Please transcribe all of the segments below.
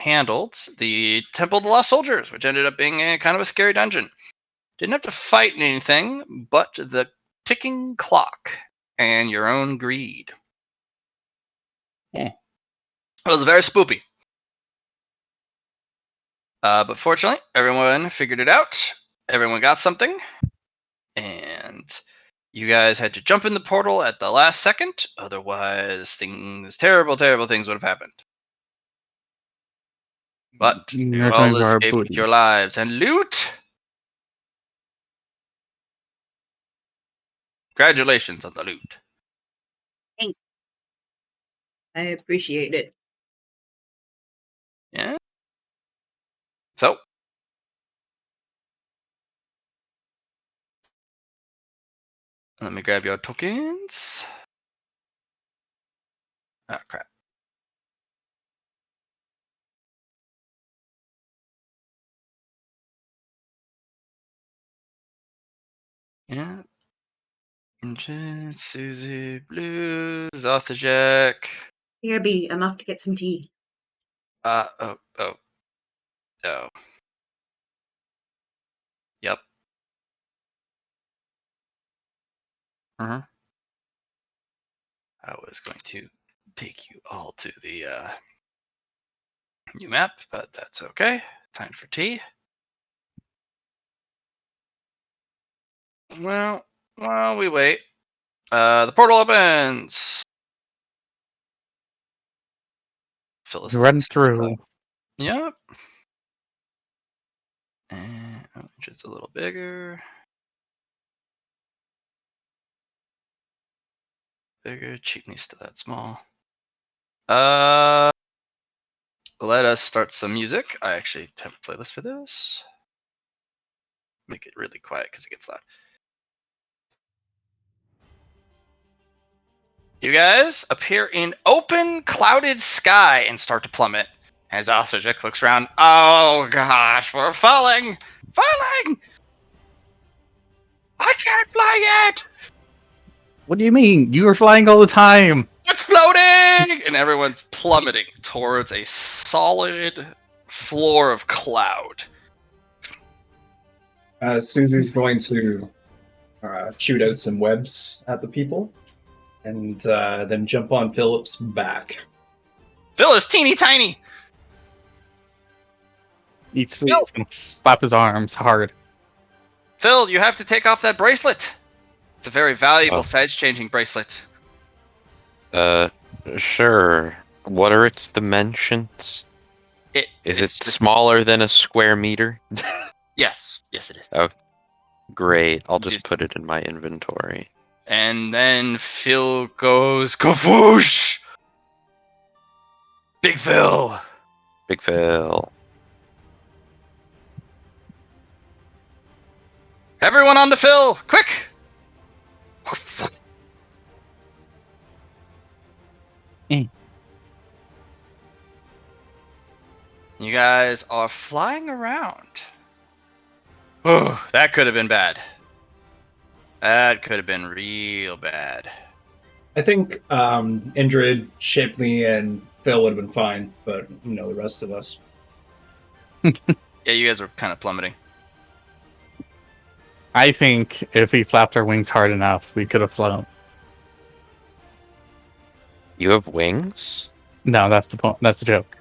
handled the Temple of the Lost Soldiers, which ended up being a kind of a scary dungeon. Didn't have to fight anything but the ticking clock and your own greed. It was very spoopy. But fortunately, everyone figured it out. Everyone got something. And you guys had to jump in the portal at the last second. Otherwise, terrible things would have happened. But you all escaped with your lives and loot. Congratulations on the loot. Thanks. I appreciate it. Yeah. So. Let me grab your tokens. Oh, crap. Yeah. Susie, Blues, Arthur Jack. Here, B. I'm off to get some tea. Oh. Yep. I was going to take you all to the new map, but that's okay. Time for tea. Well, while we wait, the portal opens. Phyllis Run through. Yep. And just a little bigger. Bigger. Cheapney's still that small. Let us start some music. I actually have a playlist for this. Make it really quiet because it gets loud. You guys appear in open, clouded sky and start to plummet. As Ostrich looks around, oh gosh, we're falling! Falling! I can't fly yet! What do you mean? You were flying all the time! It's floating! And everyone's plummeting towards a solid floor of cloud. Susie's going to shoot out some webs at the people, and then jump on Philip's back. Phil is teeny tiny! He's gonna flap his arms hard. Phil, you have to take off that bracelet. It's a very valuable size-changing bracelet. Sure. What are its dimensions? Is it smaller than a square meter? Yes, it is. Oh, great. I'll just put it in my inventory. And then Phil goes kafoosh! Big Phil! Big Phil. Everyone on to Phil! Quick! You guys are flying around. Oh, that could have been bad. That could have been real bad. I think Indrid, Shipley, and Phil would have been fine, but the rest of us. Yeah, you guys were kind of plummeting. I think if we flapped our wings hard enough, we could have flown. You have wings? No, that's the point. That's the joke.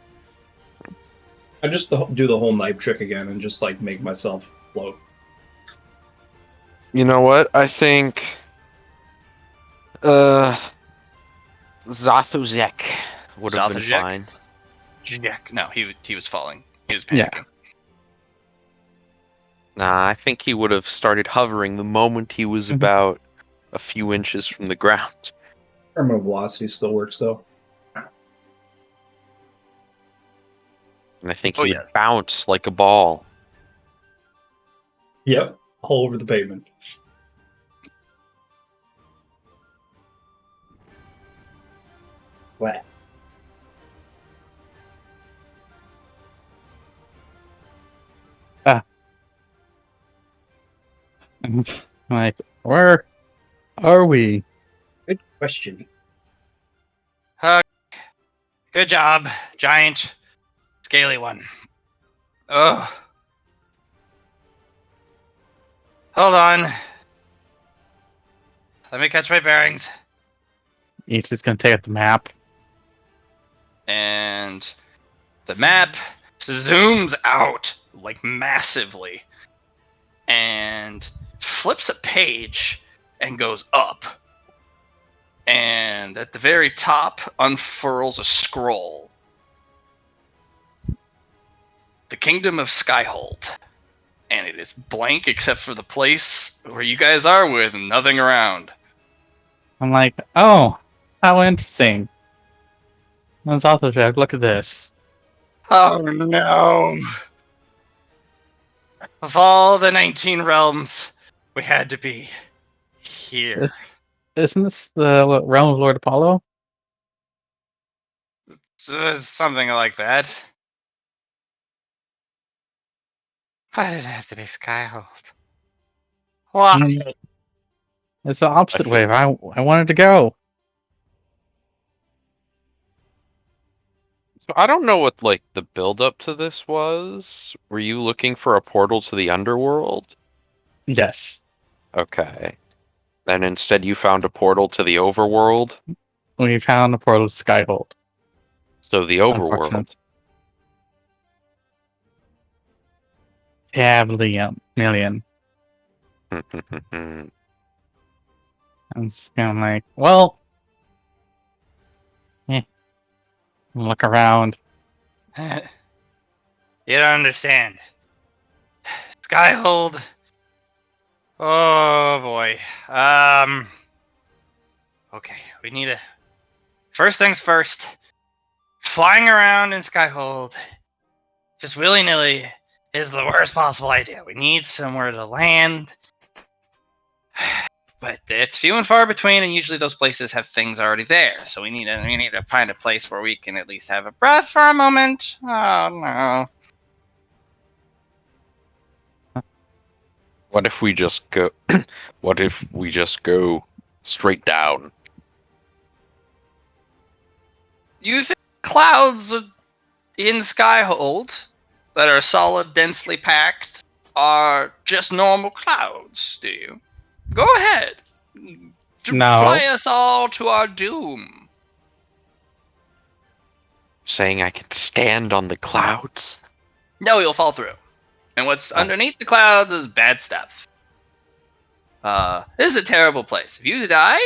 I just do the whole knife trick again and just make myself float. You know what? I think Zathuzek would have been fine. Jack. No, he was falling. He was panicking. Yeah. Nah, I think he would have started hovering the moment he was about a few inches from the ground. Terminal velocity still works, though. And I think he would bounce like a ball. Yep, all over the pavement. What? Where are we? Good question. Good job, Giant. Scaly one. Oh. Hold on. Let me catch my bearings. He's just gonna take out the map. And the map zooms out like massively and flips a page and goes up. And at the very top unfurls a scroll. The Kingdom of Skyhold. And it is blank except for the place where you guys are with nothing around. I'm like, oh, how interesting. Let's also check. Look at this. Oh no! Of all the 19 realms, we had to be here. Isn't this the realm of Lord Apollo? Something like that. Why did it have to be Skyhold? Why? It's the opposite I way. I wanted to go. So I don't know what like the build up to this was. Were you looking for a portal to the underworld? Yes. Okay. Then instead you found a portal to the overworld. We found the portal to Skyhold. So the Unfortunate. overworld. Yeah, million. I'm just kind of like, well, look around. You don't understand. Skyhold. Oh boy. Okay, we need a. First things first. Flying around in Skyhold, just willy nilly, is the worst possible idea. We need somewhere to land. But it's few and far between, and usually those places have things already there. So we need to find a place where we can at least have a breath for a moment. Oh no. What if we just go what if we just go straight down? You think clouds in Skyhold that are solid, densely packed are just normal clouds, do you? Go ahead. No. Fly us all to our doom. Saying I can stand on the clouds? No, you'll fall through. And what's Oh. underneath the clouds is bad stuff. This is a terrible place. If you die,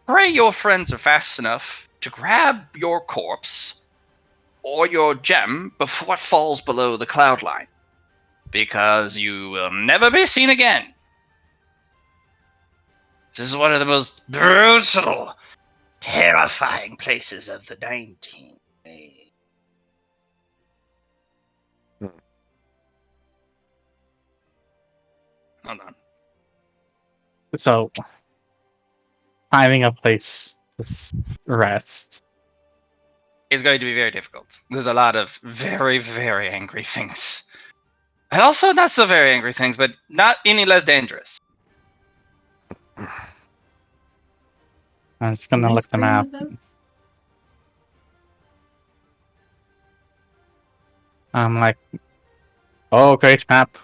pray your friends are fast enough to grab your corpse or your gem before it falls below the cloud line. Because you will never be seen again. This is one of the most brutal, terrifying places of the 19th. Hold on. So, finding a place to rest. Is going to be very difficult. There's a lot of very, very angry things. And also not so very angry things, but not any less dangerous. I'm just gonna look at the map. I'm like, oh, great map.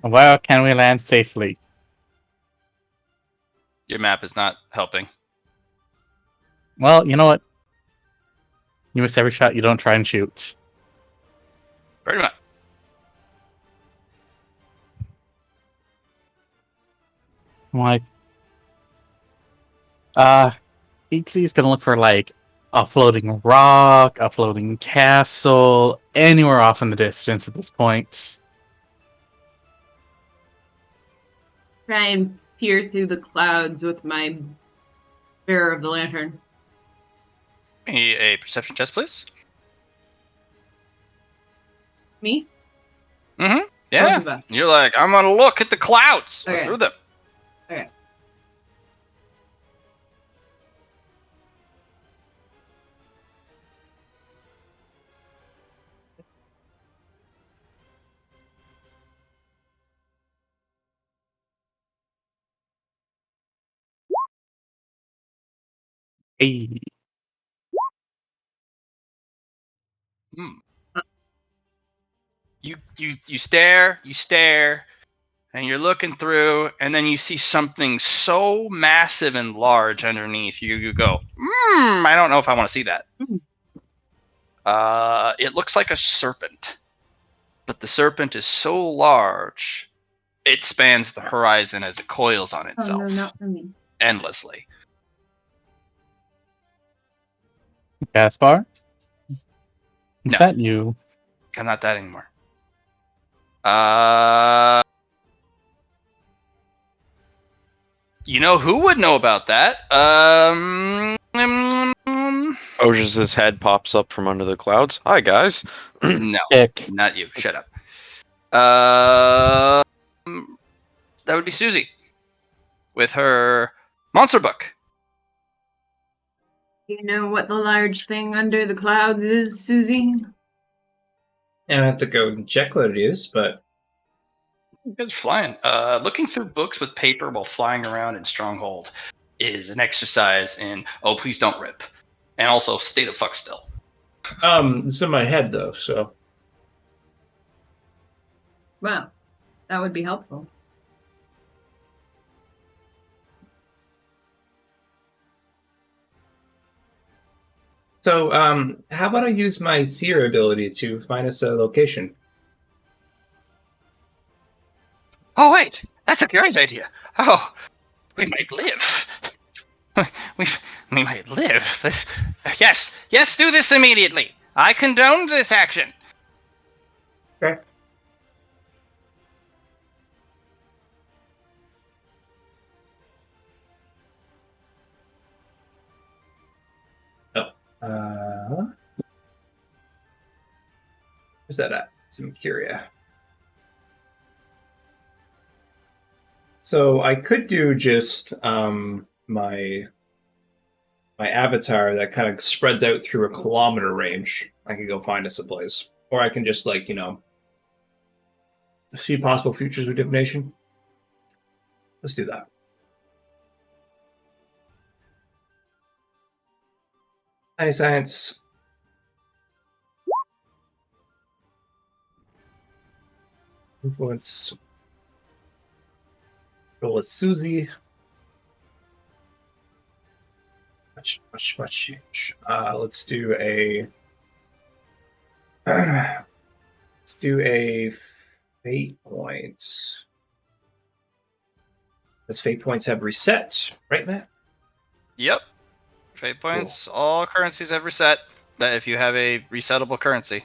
Where can we land safely? Your map is not helping. Well, you know what? You miss every shot you don't try and shoot. Pretty much. I'm like, Ixie's gonna look for like a floating rock, a floating castle, anywhere off in the distance at this point. Try and peer through the clouds with my bearer of the lantern. A perception test, please. Me? Mm-hmm. Both Yeah. of us. You're like, I'm gonna look at the clouds or Okay. through them. Okay. Hey. You stare, and you're looking through, and then you see something so massive and large underneath you. You go, I don't know if I want to see that. It looks like a serpent, but the serpent is so large, it spans the horizon as it coils on Oh itself no, not for me. endlessly. Gaspar? Is No. that you? I'm not that anymore. You know who would know about that? Oja's head pops up from under the clouds. Hi, guys. No, Ick. not you. Shut up. That would be Susie with her monster book. You know what the large thing under the clouds is, Susie? And I have to go and check what it is, but You guys are flying. Looking through books with paper while flying around in Stronghold is an exercise in please don't rip, and also stay the fuck still. it's in my head though, so Well, that would be helpful. how about I use my seer ability to find us a location? Oh wait, that's a great idea. Oh, we might live. we might live. This. Yes, do this immediately. I condone this action. Okay. Where's that at? Some Curia. So I could do just my avatar that kind of spreads out through a kilometer range. I could go find us a place, or I can just see possible futures with divination. Let's do that. Hi, science. Influence. Roll with Susie. Much change. Let's do a. Let's do a fate point. Does fate points have reset, right, Matt? Yep. Fate points. Cool. All currencies have reset. That if you have a resettable currency.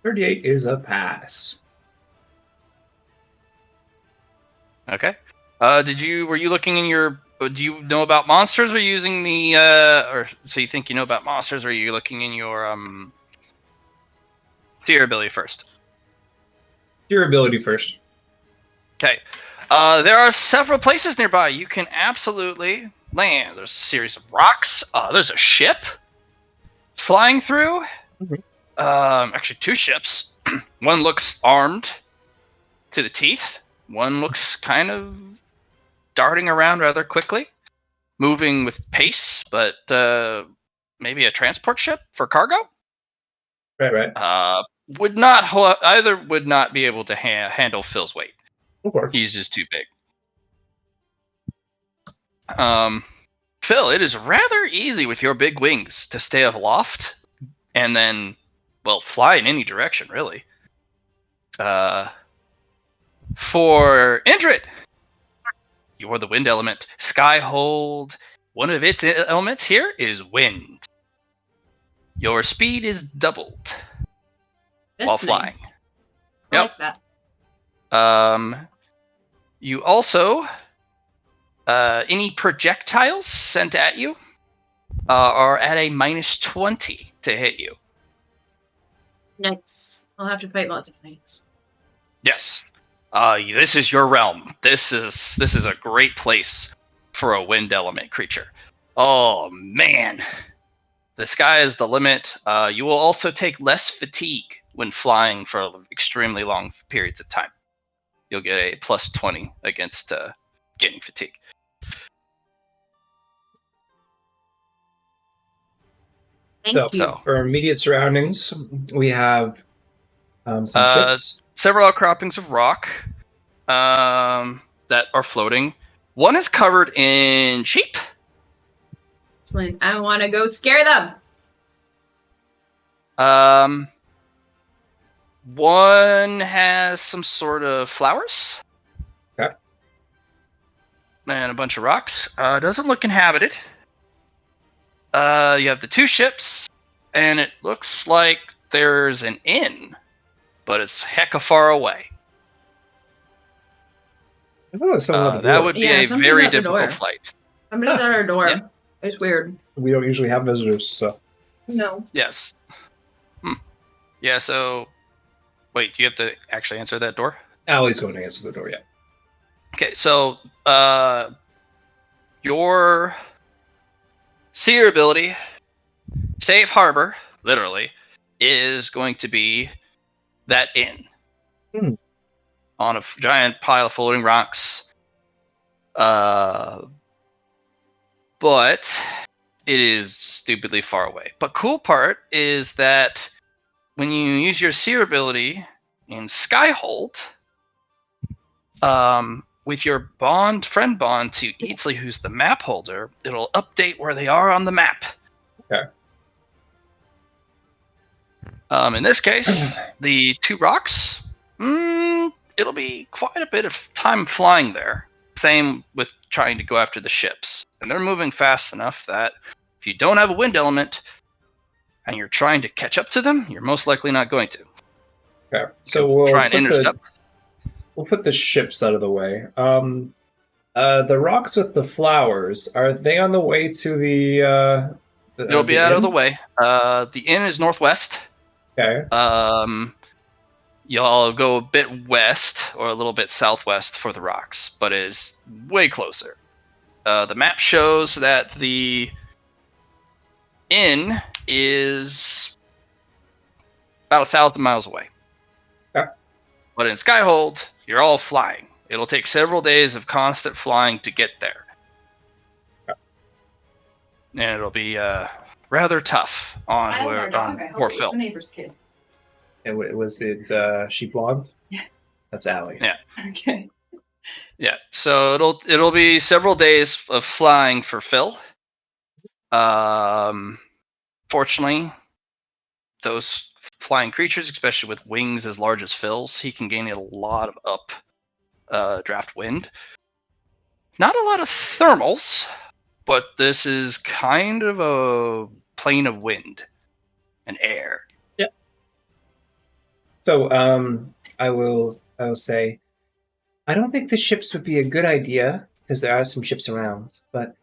38 is a pass. Okay. Were you looking in your? Do you know about monsters? Or are you using the? Or so you think you know about monsters? Or are you looking in your seer ability first? Seer ability first. Okay. There are several places nearby you can absolutely land. There's a series of rocks. There's a ship flying through. Mm-hmm. Actually, two ships. One looks armed to the teeth. One looks kind of darting around rather quickly, moving with pace, but maybe a transport ship for cargo. Right. Either would not be able to handle Phil's weight. Of course. He's just too big. Phil, it is rather easy with your big wings to stay aloft and then, fly in any direction, really. For Indrid, you're the wind element. Skyhold, one of its elements here is wind. Your speed is doubled while flying. Nice. I like that. You also, any projectiles sent at you are at a -20 to hit you. Nice. I'll have to fight lots of things. Yes. This is your realm. This is a great place for a wind element creature. Oh man. The sky is the limit. You will also take less fatigue when flying for extremely long periods of time. You'll get a +20 against getting fatigue. Thank you. For immediate surroundings, we have some ships. Several outcroppings of rock that are floating. One is covered in sheep. Excellent. I want to go scare them. One has some sort of flowers. Okay. And a bunch of rocks. Doesn't look inhabited. You have the two ships, and it looks like there's an inn, but it's hecka far away. I thought there was someone at the door. That would be a somebody's very at the difficult door. flight. Somebody's at our door. Yeah. It's weird. We don't usually have visitors, so. No. Yes. Yeah, so... Wait, do you have to actually answer that door? Allie's going to answer the door, yeah. Okay, so your seer ability, safe harbor, literally, is going to be that inn on a giant pile of floating rocks. But it is stupidly far away. But cool part is that when you use your seer ability in Skyhold, with your friend bond to Eatsley, who's the map holder, it'll update where they are on the map. Okay. In this case, the two rocks, it'll be quite a bit of time flying there. Same with trying to go after the ships. And they're moving fast enough that if you don't have a wind element and you're trying to catch up to them, you're most likely not going to. Okay. So we'll try and intercept. We'll put the ships out of the way. The rocks with the flowers, are they on the way to the It'll be out of the way. The inn is northwest. Okay. Y'all go a bit west or a little bit southwest for the rocks, but it is way closer. The map shows that the inn is about 1,000 miles away. Okay. But in Skyhold, you're all flying. It'll take several days of constant flying to get there. Okay. And it'll be rather tough on poor Phil. The neighbor's kid. Was it she blonde? Yeah. That's Allie. Yeah. Okay. Yeah. So it'll be several days of flying for Phil. Fortunately, those flying creatures, especially with wings as large as Phil's, he can gain a lot of draft wind. Not a lot of thermals, but this is kind of a plane of wind and air. Yeah. So I will say, I don't think the ships would be a good idea because there are some ships around, but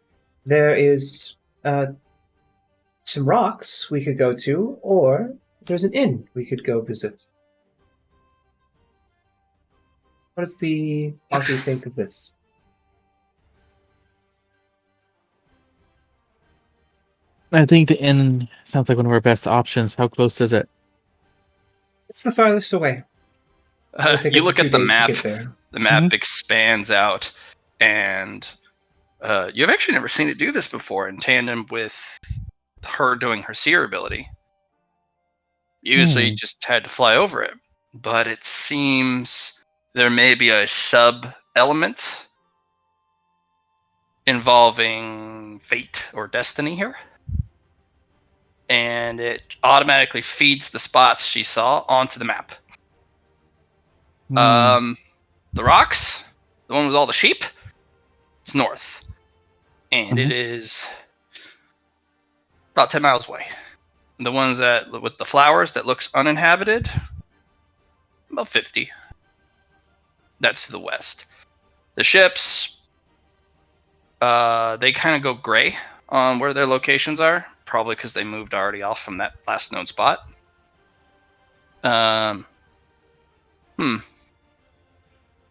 there is some rocks we could go to, or there's an inn we could go visit. What does the party think of this? I think the inn sounds like one of our best options. How close is it? It's the farthest away. You look at the map. The map expands out, and you've actually never seen it do this before in tandem with her doing her seer ability. Usually just had to fly over it, but it seems there may be a sub-element involving fate or destiny here. And it automatically feeds the spots she saw onto the map. The rocks, the one with all the sheep, it's north. And it is about 10 miles away. The ones that with the flowers that looks uninhabited, about 50. That's to the west. The ships, they kind of go gray on where their locations are, probably because they moved already off from that last known spot.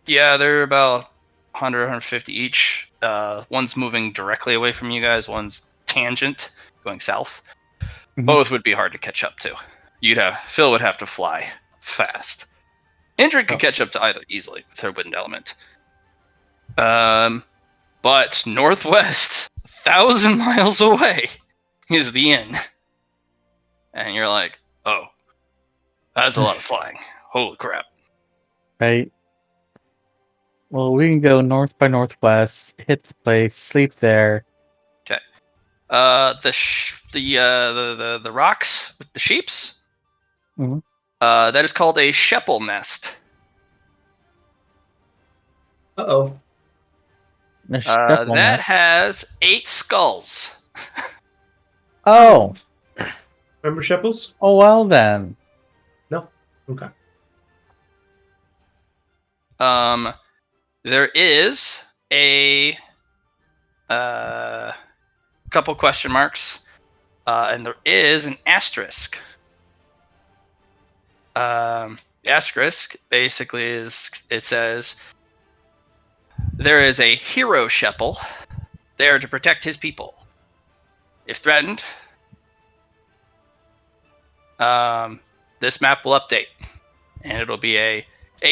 Yeah, they're about 100, 150 each. One's moving directly away from you guys. One's tangent, going south. Both would be hard to catch up to. Phil would have to fly fast. Indrid could catch up to either easily with her wind element. But northwest, 1,000 miles away, is the inn. and you're like, oh, that's a lot of flying. Holy crap. Right. Well, we can go north by northwest, hit the place, sleep there. The rocks with the sheeps. Mhm. That is called a sheppel nest. Uh-oh. A shepherd That nest. has 8 skulls. Oh, Remember Shepples? oh well then. No? Okay. There is a couple question marks, and there is an asterisk. The asterisk basically it says there is a hero sheppel there to protect his people. If threatened, this map will update, and it'll be 8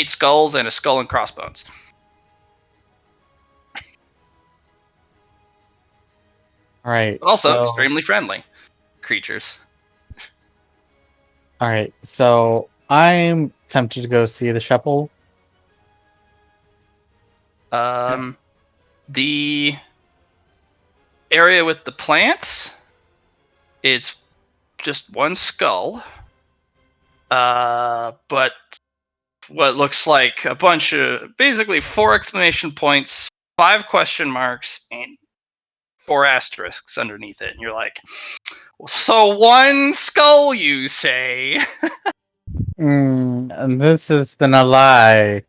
skulls and a skull and crossbones. All right. But also so, extremely friendly creatures. All right. So I'm tempted to go see the shepherd. The area with the plants, it's just one skull. But what looks like a bunch of basically 4 exclamation points, 5 question marks, and 4 asterisks underneath it. And you're like, so one skull, you say? And this has been a lie.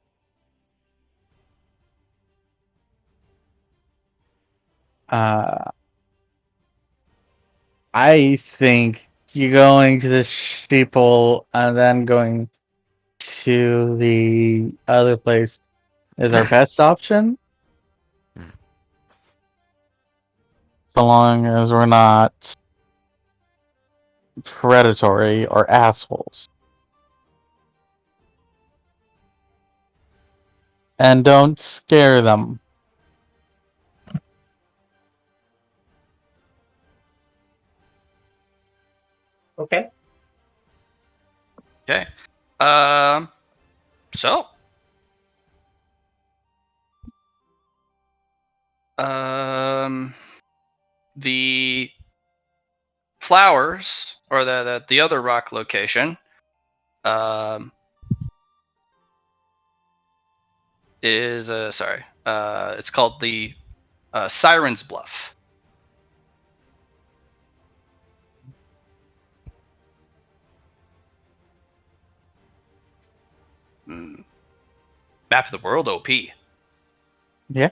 I think you going to the sheeple and then going to the other place is our best option. So long as we're not predatory or assholes. And don't scare them. Okay. Okay. So. The flowers, or the other rock location, is it's called the Siren's Bluff. Map of the world, OP. Yeah.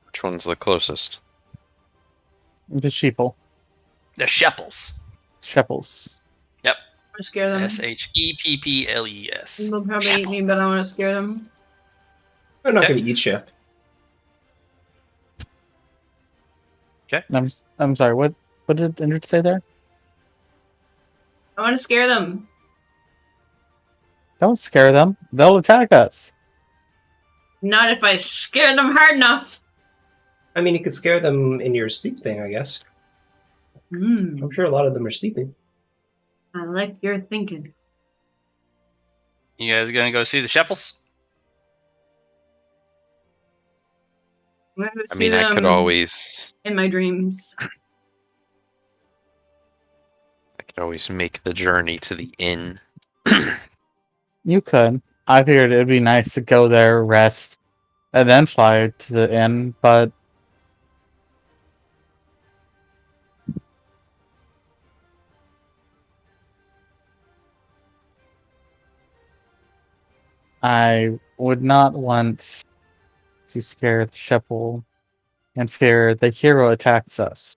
Which one's the closest? The sheeple. The Shepples. Shepples. Yep. I want to scare them. Shepples. They'll probably eat me, but I want to scare them. They're not Okay. going to eat you. Okay. I'm sorry. What did Indrid say there? I want to scare them. Don't scare them. They'll attack us. Not if I scare them hard enough. I mean, you could scare them in your sleep thing, I guess. I'm sure a lot of them are sleeping. I like your thinking. You guys gonna go see the Shepples? I'm gonna go I see mean, I them could always in my dreams. make the journey to the inn. You could. I figured it'd be nice to go there, rest, and then fly to the inn, but I would not want to scare the shepherd and fear the hero attacks us.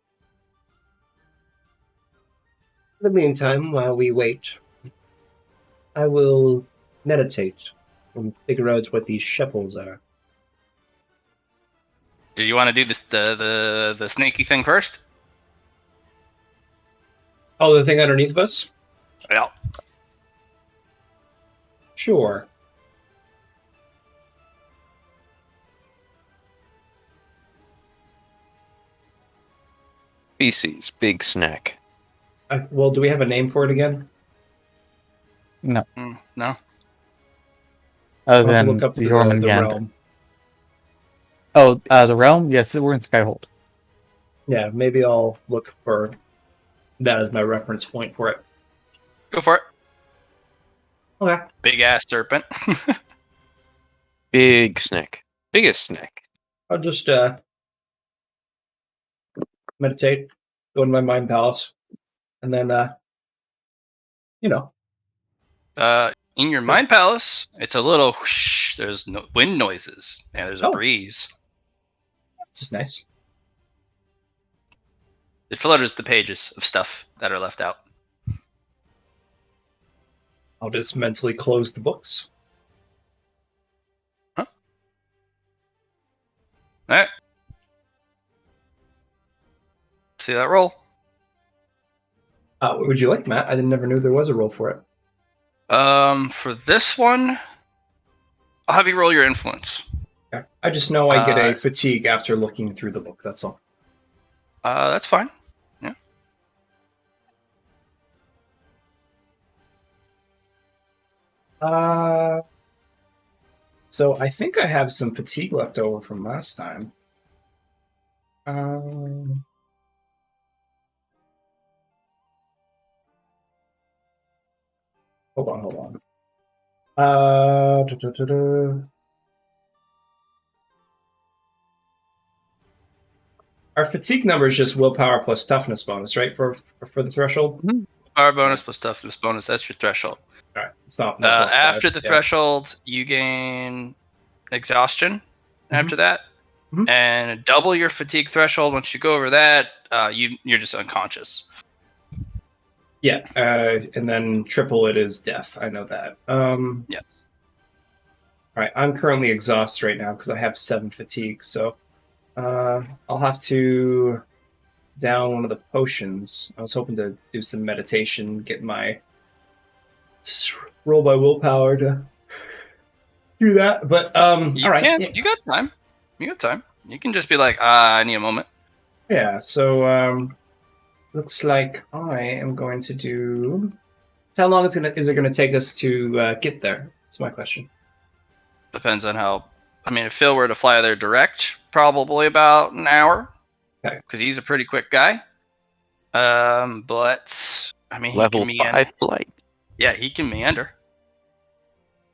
In the meantime, while we wait, I will meditate and figure out what these Shepples are. Did you want to do the snaky thing first? Oh, the thing underneath of us? Yeah. Sure. Species, big snack. Well, do we have a name for it again? No, No. other I'll have to than look up the the Jormungandr. realm. Oh, the realm? Yes, we're in Skyhold. Yeah, maybe I'll look for that as my reference point for it. Go for it. Okay. Big ass serpent. Big snack. Biggest snack. I'll just meditate, go in my mind palace, and then In your So- mind palace, it's a little whoosh, there's no wind noises and there's a Oh. breeze. this is nice. It flutters the pages of stuff that are left out. I'll just mentally close the books. All right. See that roll? What would you like, Matt? I never knew there was a roll for it. For this one, I'll have you roll your influence. Okay. I just know I get a Uh, fatigue after looking through the book. That's all. That's fine. So I think I have some fatigue left over from last time. Hold on. Our fatigue number is just willpower plus toughness bonus, right? For the threshold. Power bonus plus toughness bonus. That's your threshold. All right, it's not plus After 5. the Yeah. threshold, you gain exhaustion. Mhm. After that, Mhm. and double your fatigue threshold. Once you go over that, you're just unconscious. Yeah, and then triple it is death. I know that. Yes. All right, I'm currently exhausted right now because I have 7 fatigue, so I'll have to down one of the potions. I was hoping to do some meditation, get my roll my willpower to do that. But You all right, can. yeah. You got time. You can just be like, I need a moment. Yeah, so looks like I am going to do. How long is it gonna take us to get there? That's my question. Depends on how. I mean, if Phil were to fly there direct, probably about an hour. Okay. Because he's a pretty quick guy. But I mean, Level he can 5 flight. Yeah, he can meander.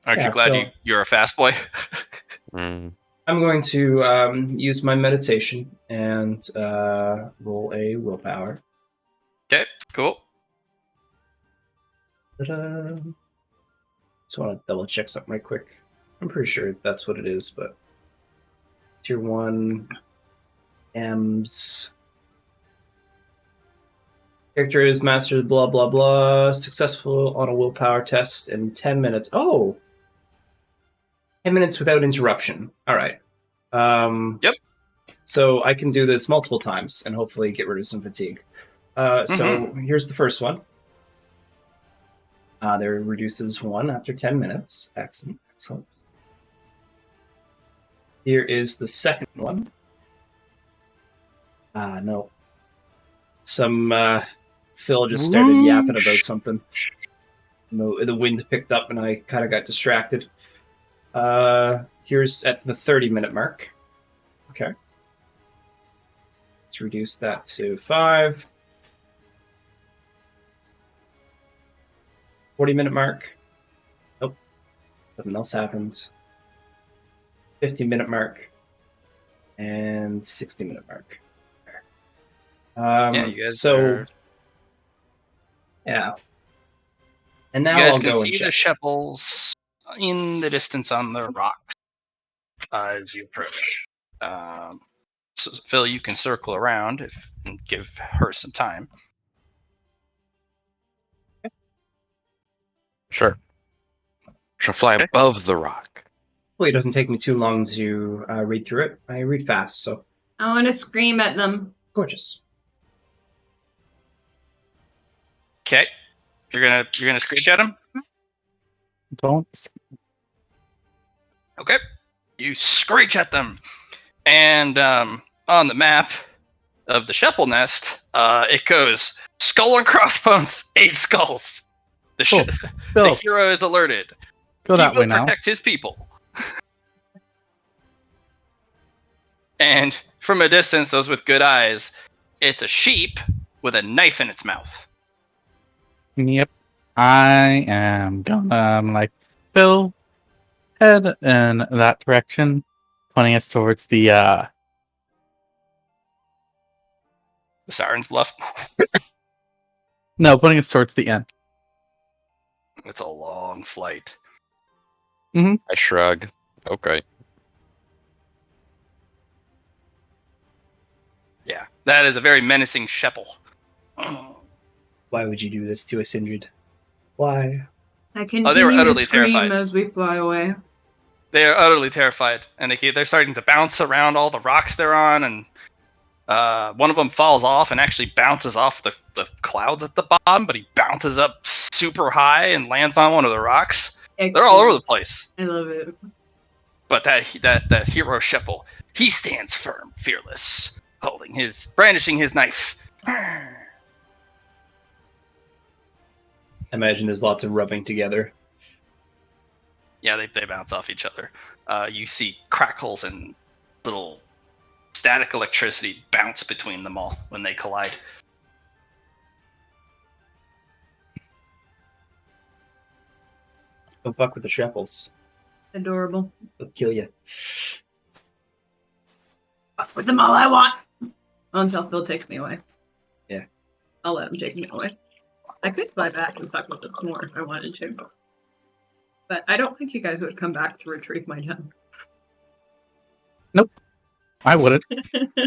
Aren't Yeah, you glad so- you're a fast boy? Mm. I'm going to use my meditation and roll a willpower. Okay, cool. Ta-da. Just want to double check something right quick. I'm pretty sure that's what it is, but tier 1 M's character is mastered blah blah blah, successful on a willpower test in 10 minutes. Oh, 10 minutes without interruption. All right. Yep. So I can do this multiple times and hopefully get rid of some fatigue. So here's the first one. There reduces 1 after 10 minutes. Excellent. Here is the second one. No. Some Phil just started yapping about something. The wind picked up and I kind of got distracted. Here's at the 30-minute mark. Okay. Let's reduce that to 5. 40-minute mark. Nope. Something else happened. 50-minute mark. And 60-minute mark. Yeah, you guys yeah. And now you guys I'll can go see and the check. Shepels in the distance on the rocks as you approach. So Phil, you can circle around and give her some time. Sure. Shall fly Okay. above the rock. Hopefully it doesn't take me too long to read through it. I read fast, so I want to scream at them. gorgeous. Okay, you're gonna screech at him. Don't. Okay, you screech at them, and on the map, of the Sheppel nest, it goes skull and crossbones, 8 skulls. The, Cool. the Phil, hero is alerted. go He that will way now. protect his people. And from a distance, those with good eyes, it's a sheep with a knife in its mouth. Yep. I am gonna, Phil, head in that direction, pointing us towards the, The Siren's Bluff. no, pointing us towards the end. It's a long flight. I shrug. Okay. Yeah, that is a very menacing Sheppel. Why would you do this to us, Indrid? Why? I they were continue to utterly scream terrified. as we fly away. They are utterly terrified, and they're starting to bounce around all the rocks they're on, and one of them falls off and actually bounces off the clouds at the bottom, but he bounces up super high and lands on one of the rocks. Excellent. They're all over the place. I love it. But that hero Sheppel, he stands firm, fearless, brandishing his knife. I imagine there's lots of rubbing together. Yeah, they bounce off each other. You see crackles and little static electricity bounce between them all when they collide. Don't fuck with the Sheppels. Adorable. They'll kill you. Fuck with them all I want. Until Phil takes me away. Yeah. I'll let him take me away. I could fly back and fuck with them more if I wanted to. But I don't think you guys would come back to retrieve my gem. Nope. I wouldn't.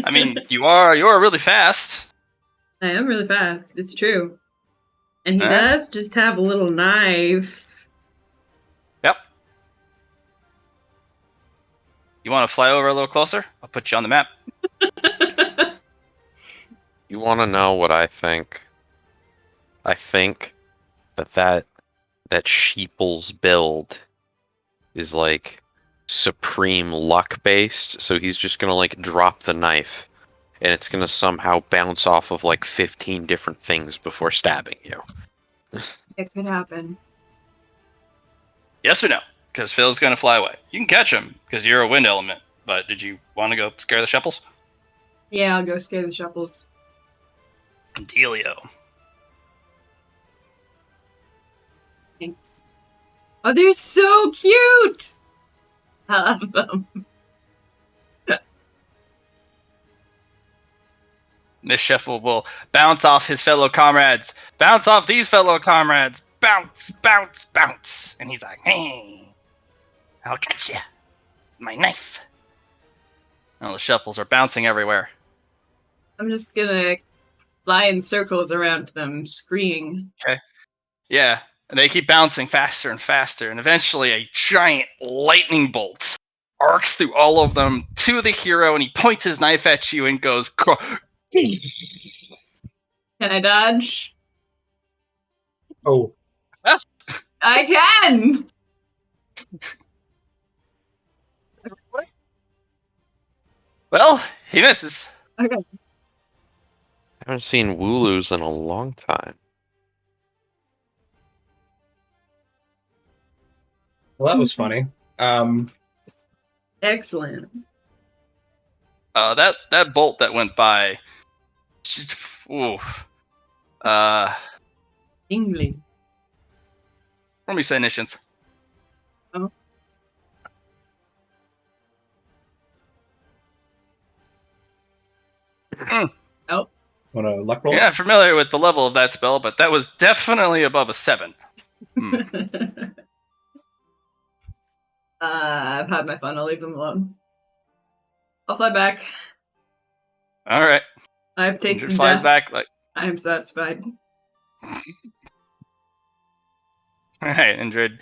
I mean, you are really fast. I am really fast. It's true. And he Alright. does just have a little knife. Yep. You want to fly over a little closer? I'll put you on the map. You want to know what I think? I think that sheeple's build is like supreme luck based, so he's just gonna like drop the knife and it's gonna somehow bounce off of like 15 different things before stabbing you. It could happen. Yes or no? Because Phil's going to fly away. You can catch him because you're a wind element. But did you want to go scare the Sheppels? Yeah, I'll go scare the Sheppels. Dealio. Thanks. Oh, they're so cute! I love them. This Sheppel will bounce off his fellow comrades. Bounce off these fellow comrades. Bounce, bounce, bounce. And he's like, hey, I'll catch you. My knife. Oh, the Sheppels are bouncing everywhere. I'm just gonna fly in circles around them, screaming. Yeah, and they keep bouncing faster and faster, and eventually a giant lightning bolt arcs through all of them to the hero, and he points his knife at you and goes, Can I dodge? Oh, I can! well, he misses. Okay. I haven't seen Wooloos in a long time. well, that was funny. Excellent. That bolt that went by. Ooh. England. Let me say Nishins. Oh. Oh. Want to luck roll? You're not familiar with the level of that spell, but that was definitely above a 7. I've had my fun. I'll leave them alone. I'll fly back. All right. I've tasted Indrid flies death. back like. I am satisfied. All right, Indrid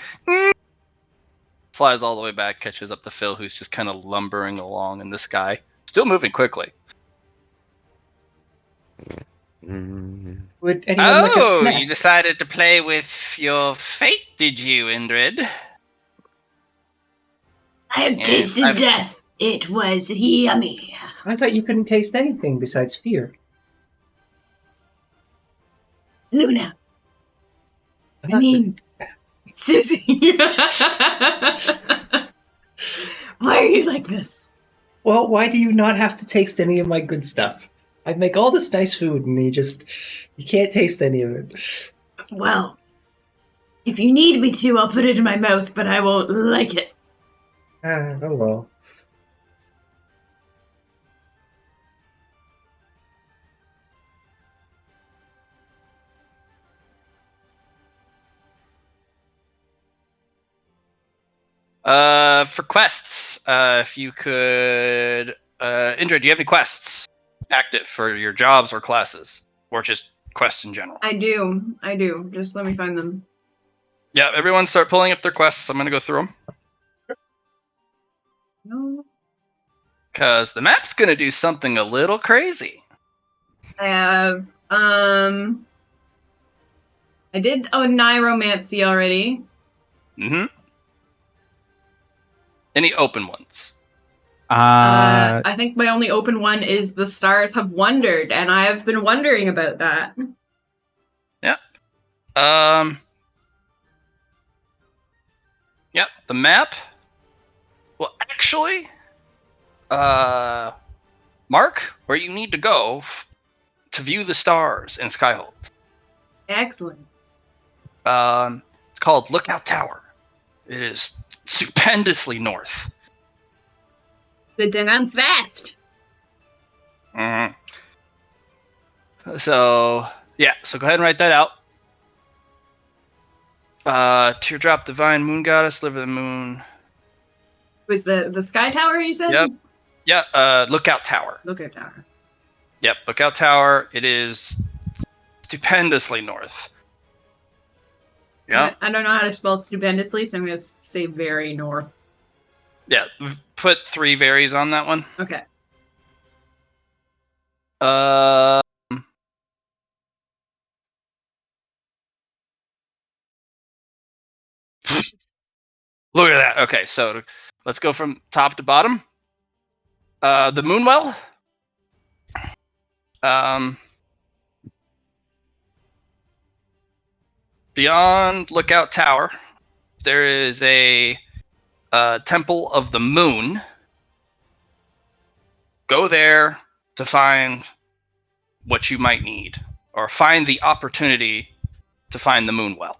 flies all the way back, catches up to Phil, who's just kind of lumbering along in the sky, still moving quickly. Would anyone like a snack? You decided to play with your fate, did you, Indrid? I have Yes, tasted I've- death. It was yummy. I thought you couldn't taste anything besides fear. Luna. I'm I not- mean, Susie. Why are you like this? Well, why do you not have to taste any of my good stuff? I make all this nice food, and you can't taste any of it. Well, if you need me to, I'll put it in my mouth, but I won't like it. Oh well. For quests, if you could, Indra, do you have any quests active for your jobs or classes, or just quests in general? I do. Just let me find them. Yeah, everyone start pulling up their quests. I'm gonna go through them No. because the map's gonna do something a little crazy. I have, I did Niromancy already. Mm-hmm. Any open ones? I think my only open one is the stars have wondered, and I have been wondering about that. Yep, the map. Well, actually, mark where you need to go to view the stars in Skyhold. Excellent. It's called Lookout Tower. It is stupendously north. Good thing I'm fast. Mm-hmm. So yeah, so go ahead and write that out. Teardrop Divine Moon Goddess, Live of the Moon. Was the sky tower you said? Yep. Yeah, Lookout Tower. Lookout tower. Yep, Lookout Tower. It is stupendously north. Yeah. I don't know how to spell stupendously, so I'm going to say very north. Yeah, put 3 varies on that one. Okay. Look at that. Okay, so let's go from top to bottom. The Moonwell. Beyond Lookout Tower, there is a Temple of the Moon. Go there to find what you might need, or find the opportunity to find the Moonwell.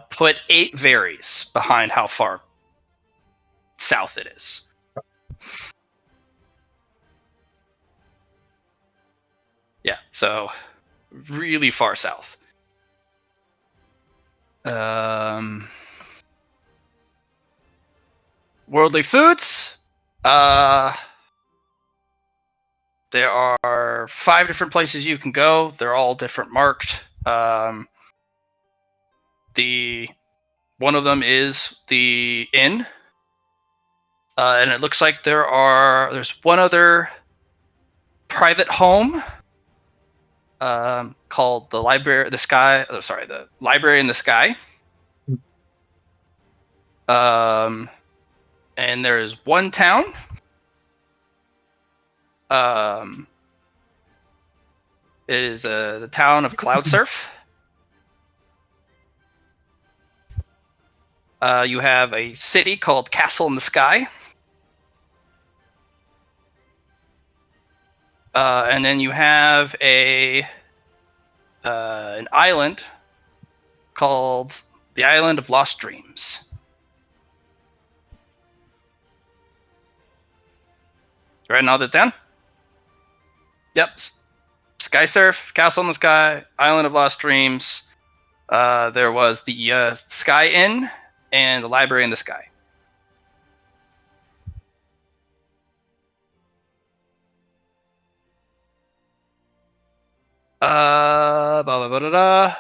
Put 8 varies behind how far south it is. Yeah, so really far south. Worldly foods. There are 5 different places you can go. They're all different marked. One of them is the inn, and it looks like there's one other private home called the Library, the Library in the Sky. And there is one town. It is the town of Cloudsurf. You have a city called Castle in the Sky. And then you have an island called the Island of Lost Dreams. Writing all this down? Yep. Sky Surf, Castle in the Sky, Island of Lost Dreams. There was the Sky Inn and the Library in the Sky. Blah, blah, blah, blah, blah.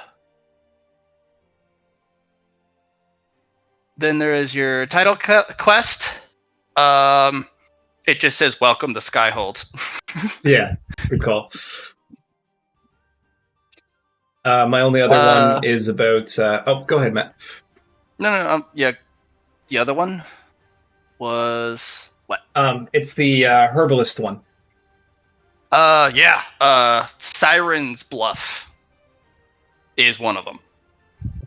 Then there is your title quest. It just says "Welcome to Skyhold." Yeah, good call. My only other one is about. Go ahead, Matt. No. Yeah, the other one was It's the herbalist one. Yeah. Siren's Bluff is one of them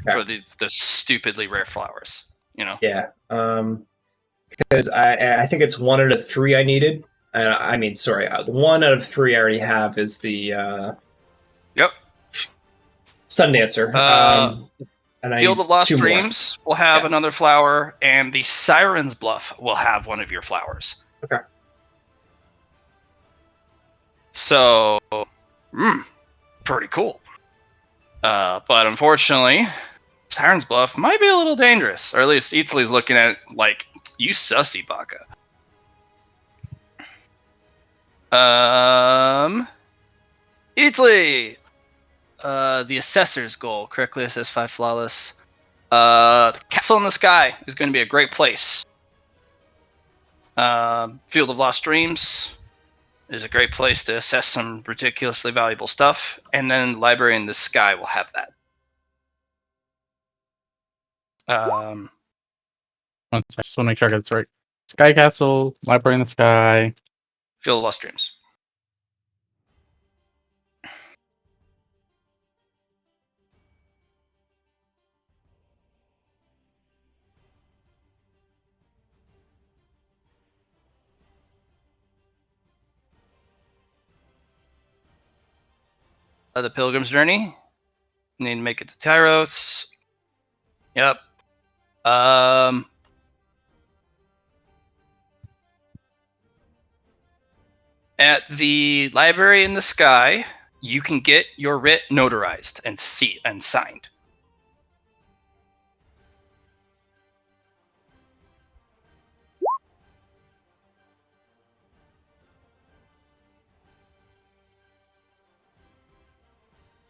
Okay. for the stupidly rare flowers. You know. Yeah. Because I think it's 1 out of 3 I needed. Sorry, the 1 out of 3 I already have is the Yep. Sun Dancer. And I Field need of Lost 2 more. Dreams will have Yeah. another flower, and the Siren's Bluff will have one of your flowers. Okay. So, pretty cool. But unfortunately, Siren's Bluff might be a little dangerous, or at least Eatsley's looking at it like, you sussy, Baka. Eatsley! The Assessor's Goal. Correctly assess 5 flawless. The Castle in the Sky is going to be a great place. Field of Lost Dreams is a great place to assess some ridiculously valuable stuff. And then Library in the Sky will have that. I just want to make sure I get this right. Sky Castle, Library in the Sky. Field of Lost Dreams. The Pilgrim's Journey. Need to make it to Tyros. Yep. At the Library in the Sky, you can get your writ notarized and signed.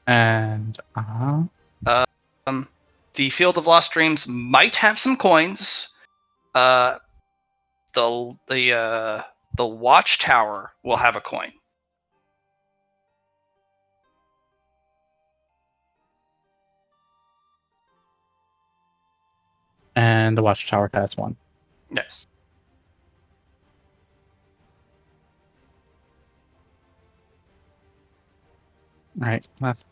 And The Field of Lost Dreams might have some coins. The Watchtower will have a coin. the Watchtower has one. Yes. All right, that's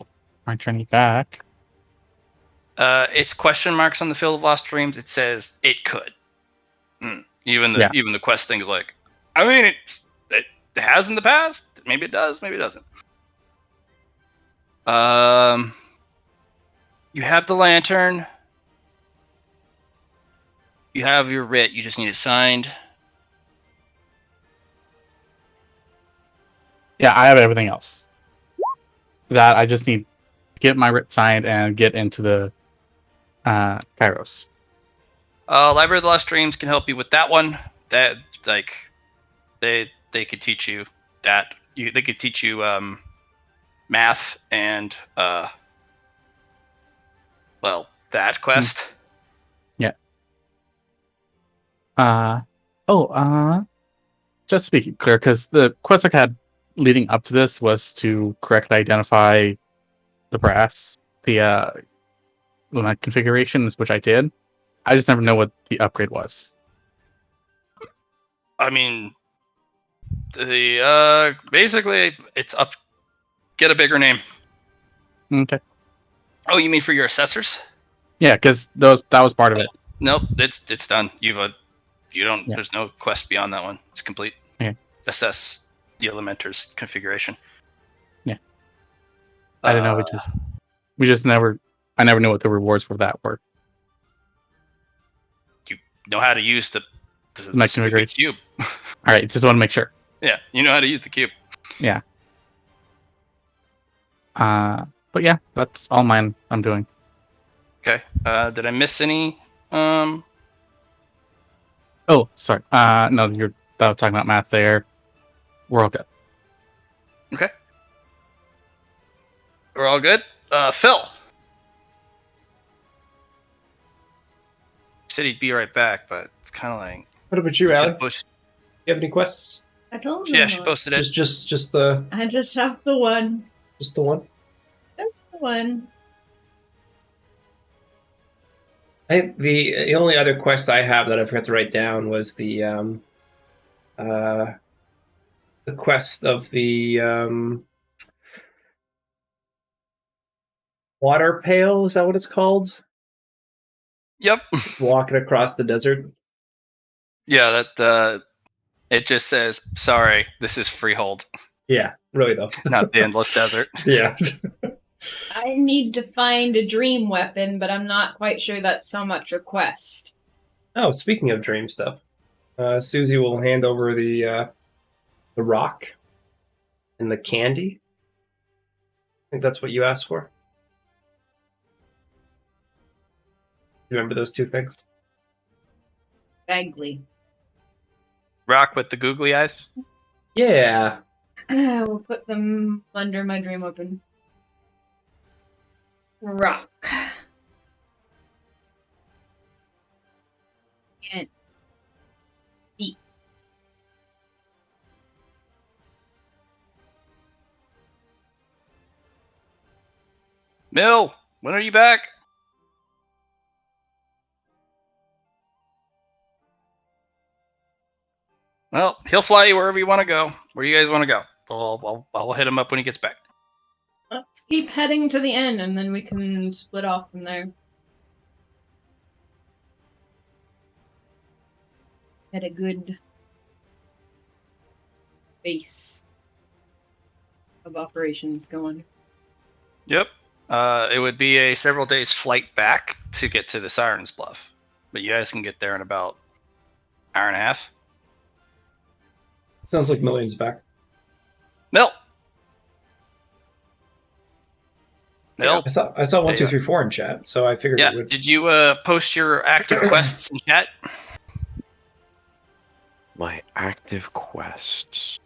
my journey back. It's question marks on the Field of Lost Dreams. It says it could. Even the quest thing is like, I mean, it has in the past. Maybe it does. Maybe it doesn't. You have the lantern. You have your writ. You just need it signed. Yeah, I have everything else. That I just need to get my writ signed and get into the Kairos. Library of the Lost Dreams can help you with that one. That they could teach you that. They could teach you math and that quest. Yeah. Just to be clear, because the quest I had leading up to this was to correctly identify the brass, the configurations, which I did. I just never know what the upgrade was. I mean, the basically it's up. Get a bigger name. Okay. Oh, you mean for your assessors? Yeah, because that was part of it. Nope, it's done. You don't. Yeah. There's no quest beyond that one. It's complete. Okay. Assess the Elementor's configuration. Yeah. I don't know. We just never. I never knew what the rewards for that were. You know how to use the configuration cube. All right, just want to make sure. Yeah, you know how to use the cube. Yeah. But yeah, that's all mine. I'm doing. Okay. Did I miss any? Oh, sorry. No, that was talking about math there. We're all good. Okay. We're all good. Phil. Said he'd be right back, but it's kind of like. What about you, Allie? Push. Do you have any quests? I told you. Yeah, she posted it. Just the I just have the one. just the one. Just the one. I think the only other quest I have that I forgot to write down was the the quest of the water pail. Is that what it's called? Yep. Walking across the desert. Yeah, that it just says, "Sorry, this is Freehold, Yeah, really though. not the Endless Desert." Yeah. I need to find a dream weapon, but I'm not quite sure that's so much a quest. Oh, speaking of dream stuff, Susie will hand over the rock and the candy. I think that's what you asked for. You remember those two things? Vaguely. Rock with the googly eyes. Yeah. We'll put them under my dream weapon. Rock. And eat. Mill, when are you back? Well, he'll fly you wherever you want to go. Where do you guys want to go? I'll hit him up when he gets back. Let's keep heading to the end, and then we can split off from there. Get a good base of operations going. Yep. It would be a several days flight back to get to the Siren's Bluff, but you guys can get there in about an hour and a half. Sounds like Millions back. Mill. Mill. I saw 1, 2, 3, 4 in chat, so I figured Yeah. it would. Did you post your active quests in chat? My active quests.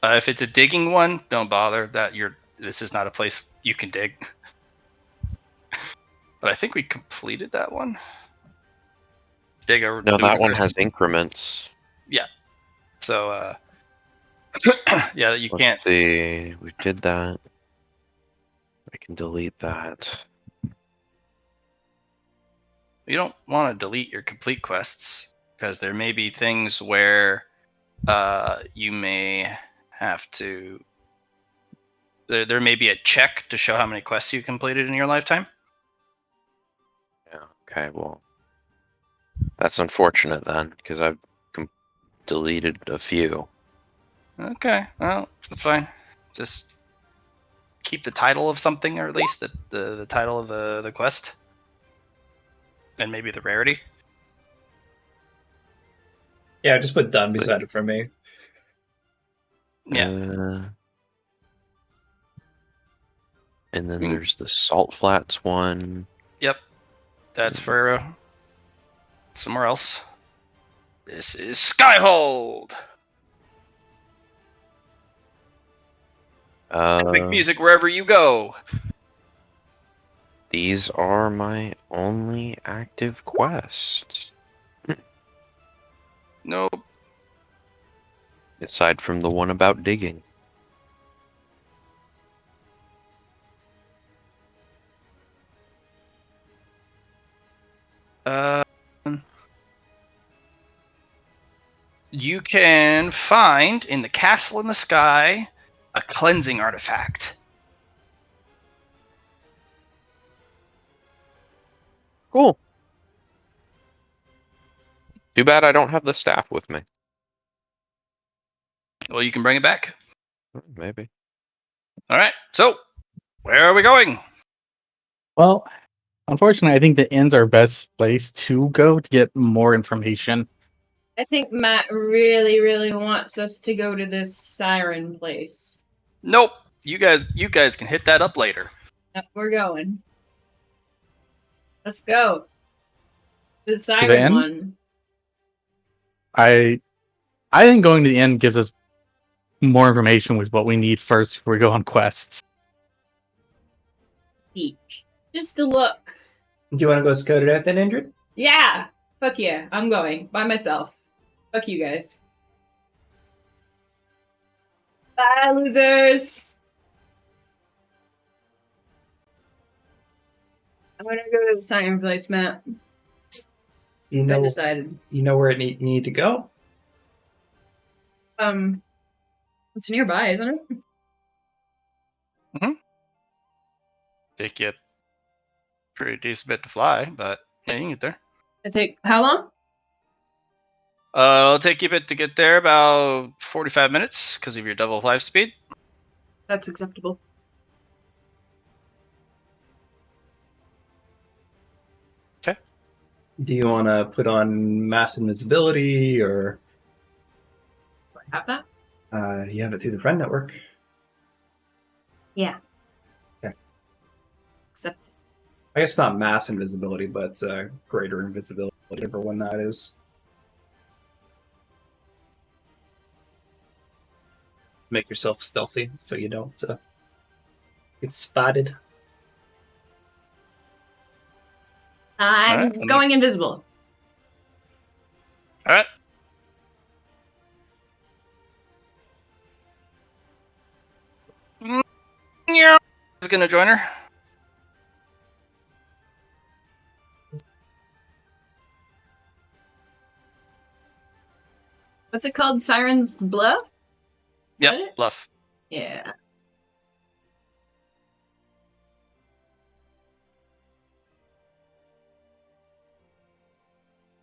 If it's a digging one, don't bother. This is not a place you can dig. But I think we completed that one. No, that one has increments. Yeah. So, yeah, you Let's can't. see. We did that. I can delete that. You don't want to delete your complete quests because there may be things where you may have to. There may be a check to show how many quests you completed in your lifetime. Yeah. Okay. Well, that's unfortunate then, because I've deleted a few. Okay, well, that's fine. Just keep the title of something, or at least the title of the quest, and maybe the rarity. Yeah, just put done beside it for me. Yeah. And then there's the Salt Flats one. Yep. That's for somewhere else. This is Skyhold. Epic music wherever you go. These are my only active quests. Nope. Aside from the one about digging. You can find in the castle in the sky a cleansing artifact. Cool. Too bad I don't have the staff with me. Well, you can bring it back. Maybe. All right. So, where are we going? Well, unfortunately, I think the inn's our best place to go to get more information. I think Matt really, really wants us to go to this siren place. Nope. You guys can hit that up later. We're going. Let's go. The the siren inn? one. I think going to the inn gives us more information with what we need first before we go on quests. Peek. Just a look. Do you want to go scout it out then, Indrid? Yeah! Fuck yeah, I'm going. By myself. Fuck you guys. Bye, losers! I'm gonna go to the siren place, Matt. You I know, decided. you know where you need to go. It's nearby, isn't it? Take you a pretty decent bit to fly, but yeah, you can get there. It take how long? It'll take you a bit to get there, about 45 minutes because of your double flight speed. That's acceptable. Do you want to put on mass invisibility, or Do I have that? you have it through the friend network? Yeah. Okay. Accept. I guess not mass invisibility, but greater invisibility, whatever one that is. Make yourself stealthy so you don't get spotted. I'm Alright, going invisible. All right. Yeah. Is gonna join her. What's it called? Siren's Bluff? Is that Yep, it? bluff. Yeah.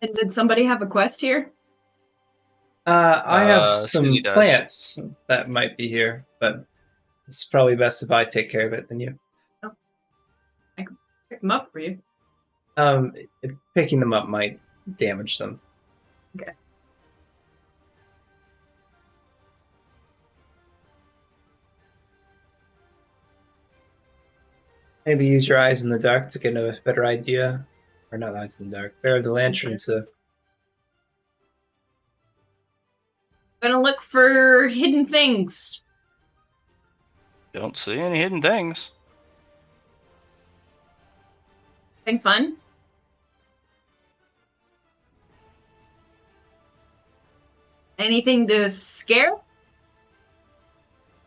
And did somebody have a quest here? I have some Susie does. plants that might be here, but it's probably best if I take care of it than you. Pick them up for you. Picking them up might damage them. Okay. Maybe use your eyes in the dark to get a better idea. Or not eyes in the dark. Bear the lantern to... Gonna look for hidden things. Don't see any hidden things. Think fun? Anything to scare?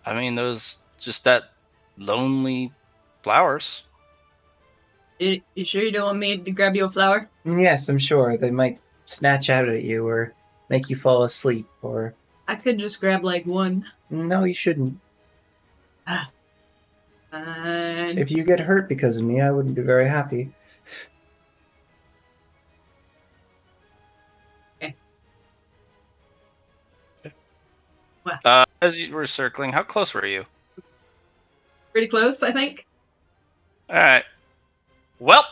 I mean, those just that lonely flowers. You sure you don't want me to grab you a flower? Yes, I'm sure. They might snatch out at you or make you fall asleep or... I could just grab like one. No, you shouldn't. Fine. If you get hurt because of me, I wouldn't be very happy. As you were circling, how close were you? Pretty close, I think. All right. Well,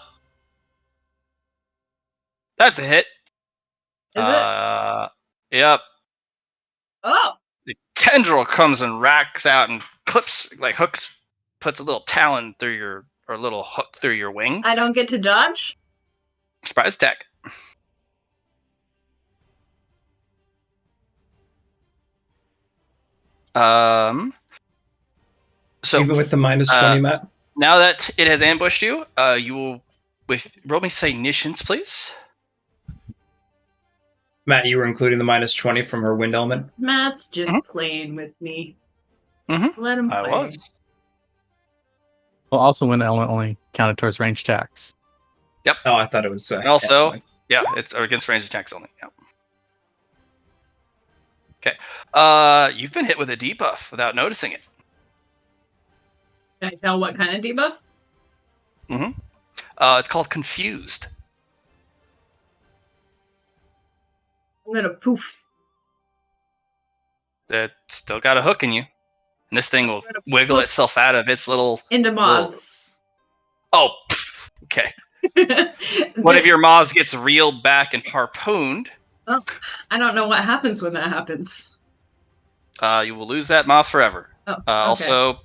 that's a hit. Is it? Yep. Oh! The tendril comes and racks out and clips, like hooks, puts a little talon through your, or a little hook through your wing. I don't get to dodge? Surprise attack. So Even with the minus 20, Matt? now that it has ambushed you, you will roll me cognitions, please. Matt, you were including the minus 20 from her wind element? Matt's just playing with me. Mm-hmm. Let him play. I was. Well, also wind element only counted towards range attacks. Oh, I thought it was... And also, yeah, it's against range attacks only. Yep. Okay. You've been hit with a debuff without noticing it. Can I tell what kind of debuff? Mm-hmm. It's called Confused. I'm gonna poof. It still got a hook in you. And this thing will Gonna wiggle poof itself out of its little... into moths. Oh, okay. One of your moths gets reeled back and harpooned. Oh, I don't know what happens when that happens. You will lose that moth forever. Oh, okay. Also,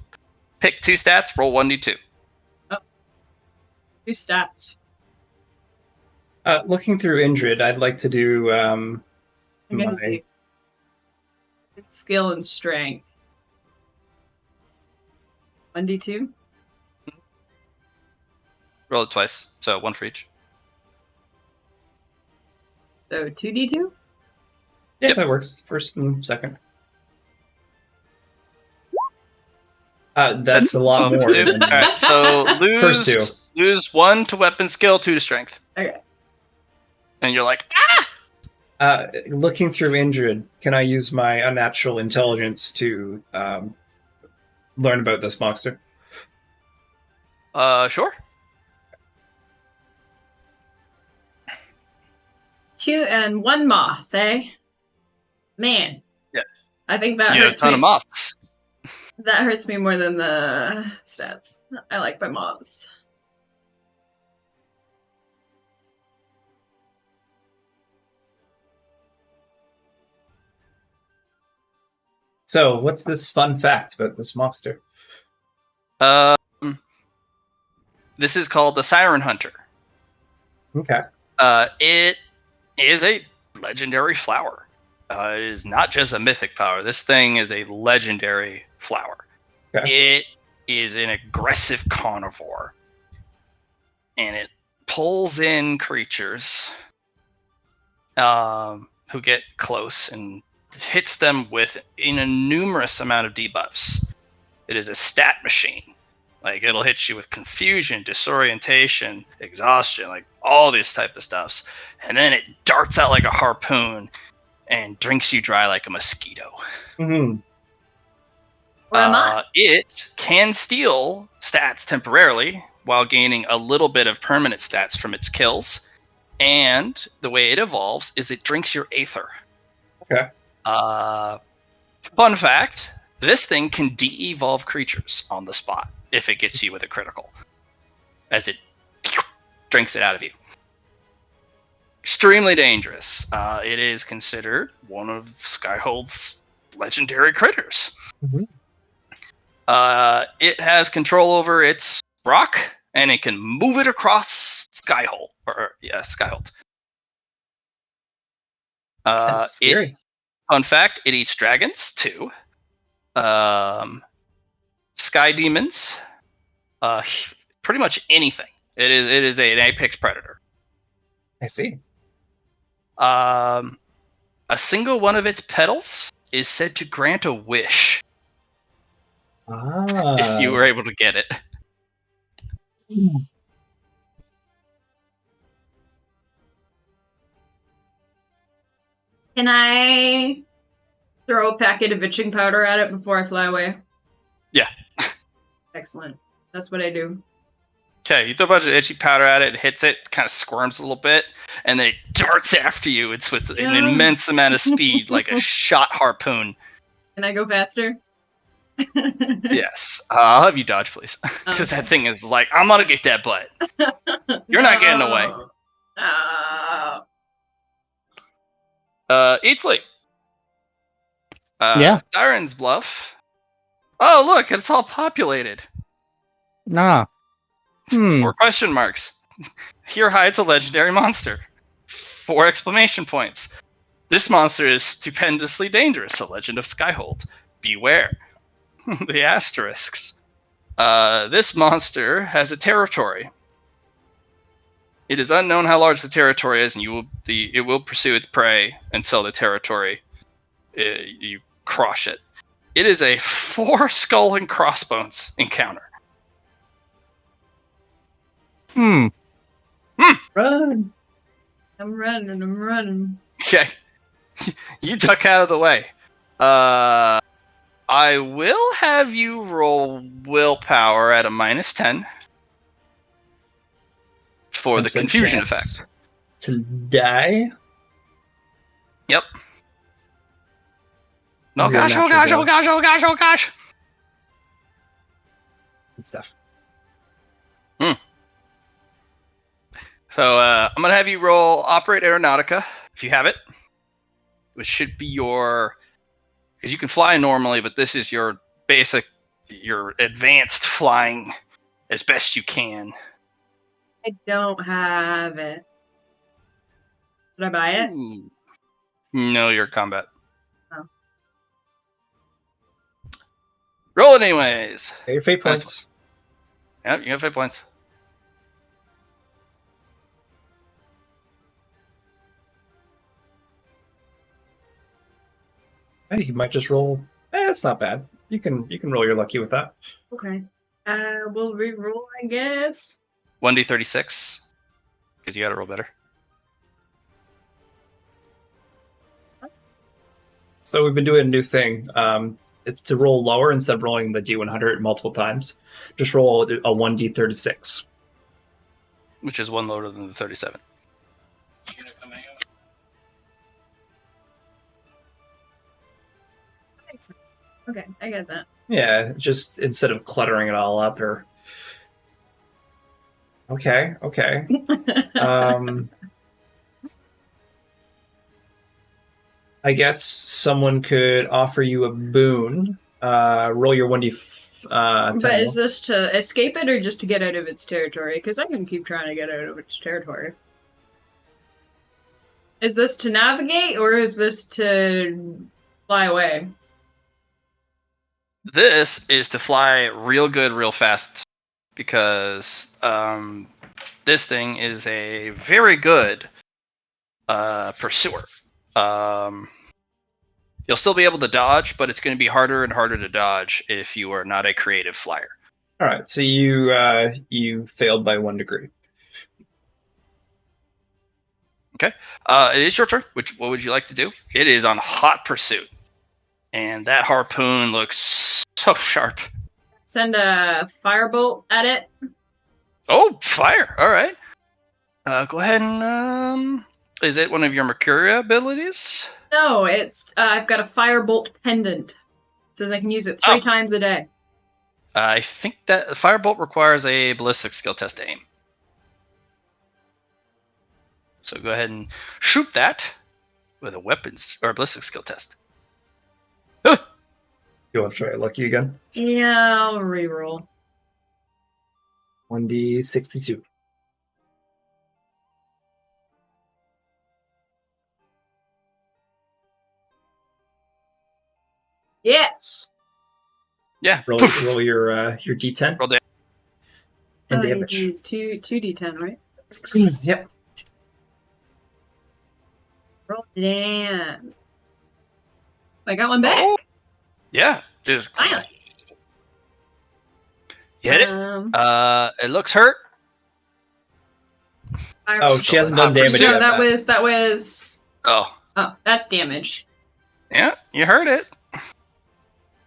pick 2 stats, roll 1d2. 2 stats. Looking through Indrid, I'd like to do I'm gonna my... do skill and strength. 1d2? Roll it twice, so 1 for each. So 2d2? Yeah, Yep. that works. First and second. That's a lot 12 more. for 2. Than... Alright, so First 2. lose 1 to weapon skill, 2 to strength. Okay. And you're like, ah! Looking through Injured, can I use my unnatural intelligence to learn about this monster? Sure. 2 and 1 moth, eh? Man. Yeah. I think that You have a hurts ton me. of moths. That hurts me more than the stats. I like my moths. So, what's this fun fact about this monster? This is called the Siren Hunter. Okay. It is a legendary flower. It is not just a mythic power. This thing is a legendary flower. Okay. It is an aggressive carnivore. And it pulls in creatures who get close and hits them with an numerous amount of debuffs. It is a stat machine. Like, it'll hit you with confusion, disorientation, exhaustion, like all this type of stuffs. And then it darts out like a harpoon and drinks you dry like a mosquito. Mm-hmm. Or a moth. It can steal stats temporarily while gaining a little bit of permanent stats from its kills. And the way it evolves is it drinks your aether. Okay. Fun fact, this thing can de-evolve creatures on the spot if it gets you with a critical, as it drinks it out of you. Extremely dangerous. It is considered one of Skyhold's legendary critters. Mhm. It has control over its rock, and it can move it across Skyhold. Skyhold. That's scary. Fun fact, it eats dragons, too. Sky demons. Pretty much anything. It is an apex predator. I see. A single one of its petals is said to grant a wish if you were able to get it. Can I throw a packet of itching powder at it before I fly away? Yeah. Excellent. That's what I do. Okay, you throw a bunch of itchy powder at it, hits it, kind of squirms a little bit, and then it darts after you. It's with an immense amount of speed, like a shot harpoon. Can I go faster? Yes. I'll have you dodge, please. Because that thing is like, I'm going to get that butt. You're not getting away. Eatsley. Yeah. Siren's Bluff. Oh, look, it's all populated. Nah. 4 question marks. Here hides a legendary monster. 4 exclamation points. This monster is stupendously dangerous. A legend of Skyhold. Beware. The asterisks. This monster has a territory. It is unknown how large the territory is, and it will pursue its prey until the territory you crush it. It is a 4 skull and crossbones encounter. Run! I'm running. Okay. You duck out of the way. I will have you roll willpower at a -10 for the That's a confusion chance effect. To die? Yep. No, Maybe a gosh, oh natural gosh, zero. oh gosh, oh gosh, oh gosh. Good stuff. So I'm going to have you roll Operate Aeronautica, if you have it. Which should be your... Because you can fly normally, but this is your basic, your advanced flying as best you can. I don't have it. Should I buy it? No, you're combat. Oh. Roll it anyways. Get your fate Nice points. Yep, you got 5 points. Hey, you might just roll. It's not bad. You can roll your lucky with that. Okay. We'll re-roll, I guess. 1d36. Because you got to roll better. So we've been doing a new thing. It's to roll lower instead of rolling the D100 multiple times. Just roll a 1D36. Which is one lower than the 37. Okay, I get that. Yeah, just instead of cluttering it all up or... Okay. I guess someone could offer you a boon. Roll your 1D. But is this to escape it or just to get out of its territory? Because I can keep trying to get out of its territory. Is this to navigate or is this to fly away? This is to fly real good, real fast, because this thing is a very good pursuer. You'll still be able to dodge, but it's going to be harder and harder to dodge if you are not a creative flyer. All right, so you failed by 1 degree. Okay, it is your turn. What would you like to do? It is on hot pursuit, and that harpoon looks so sharp. Send a firebolt at it. Oh, fire! All right. Go ahead and is it one of your Mercuria abilities? No, it's I've got a firebolt pendant, so I can use it 3 times a day. I think that firebolt requires a ballistic skill test to aim. So go ahead and shoot that with a weapons or a ballistic skill test. You want to try it lucky again? Yeah, I'll reroll. 1D62. Yes. Yeah. Roll your D10. Roll damage. And you damage. do 2d10, right? Yep. Roll damn. I got one back. Oh, yeah. Just Finally. you hit it. It looks hurt. Oh, she hasn't done damage No, yet. that was. Oh, that's damage. yeah. You heard it.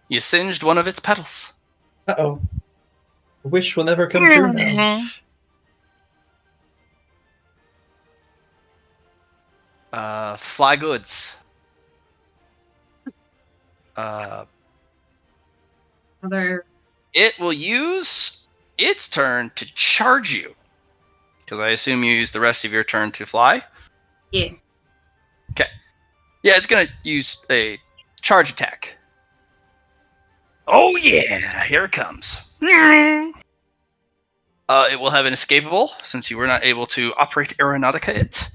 You singed one of its petals. Uh-oh. Wish will never come true now. Fly goods. Other. It will use its turn to charge you. Because I assume you use the rest of your turn to fly. Yeah. Okay. Yeah, it's going to use a charge attack. Oh yeah, here it comes. It will have an escapable, since you were not able to operate Aeronautica it.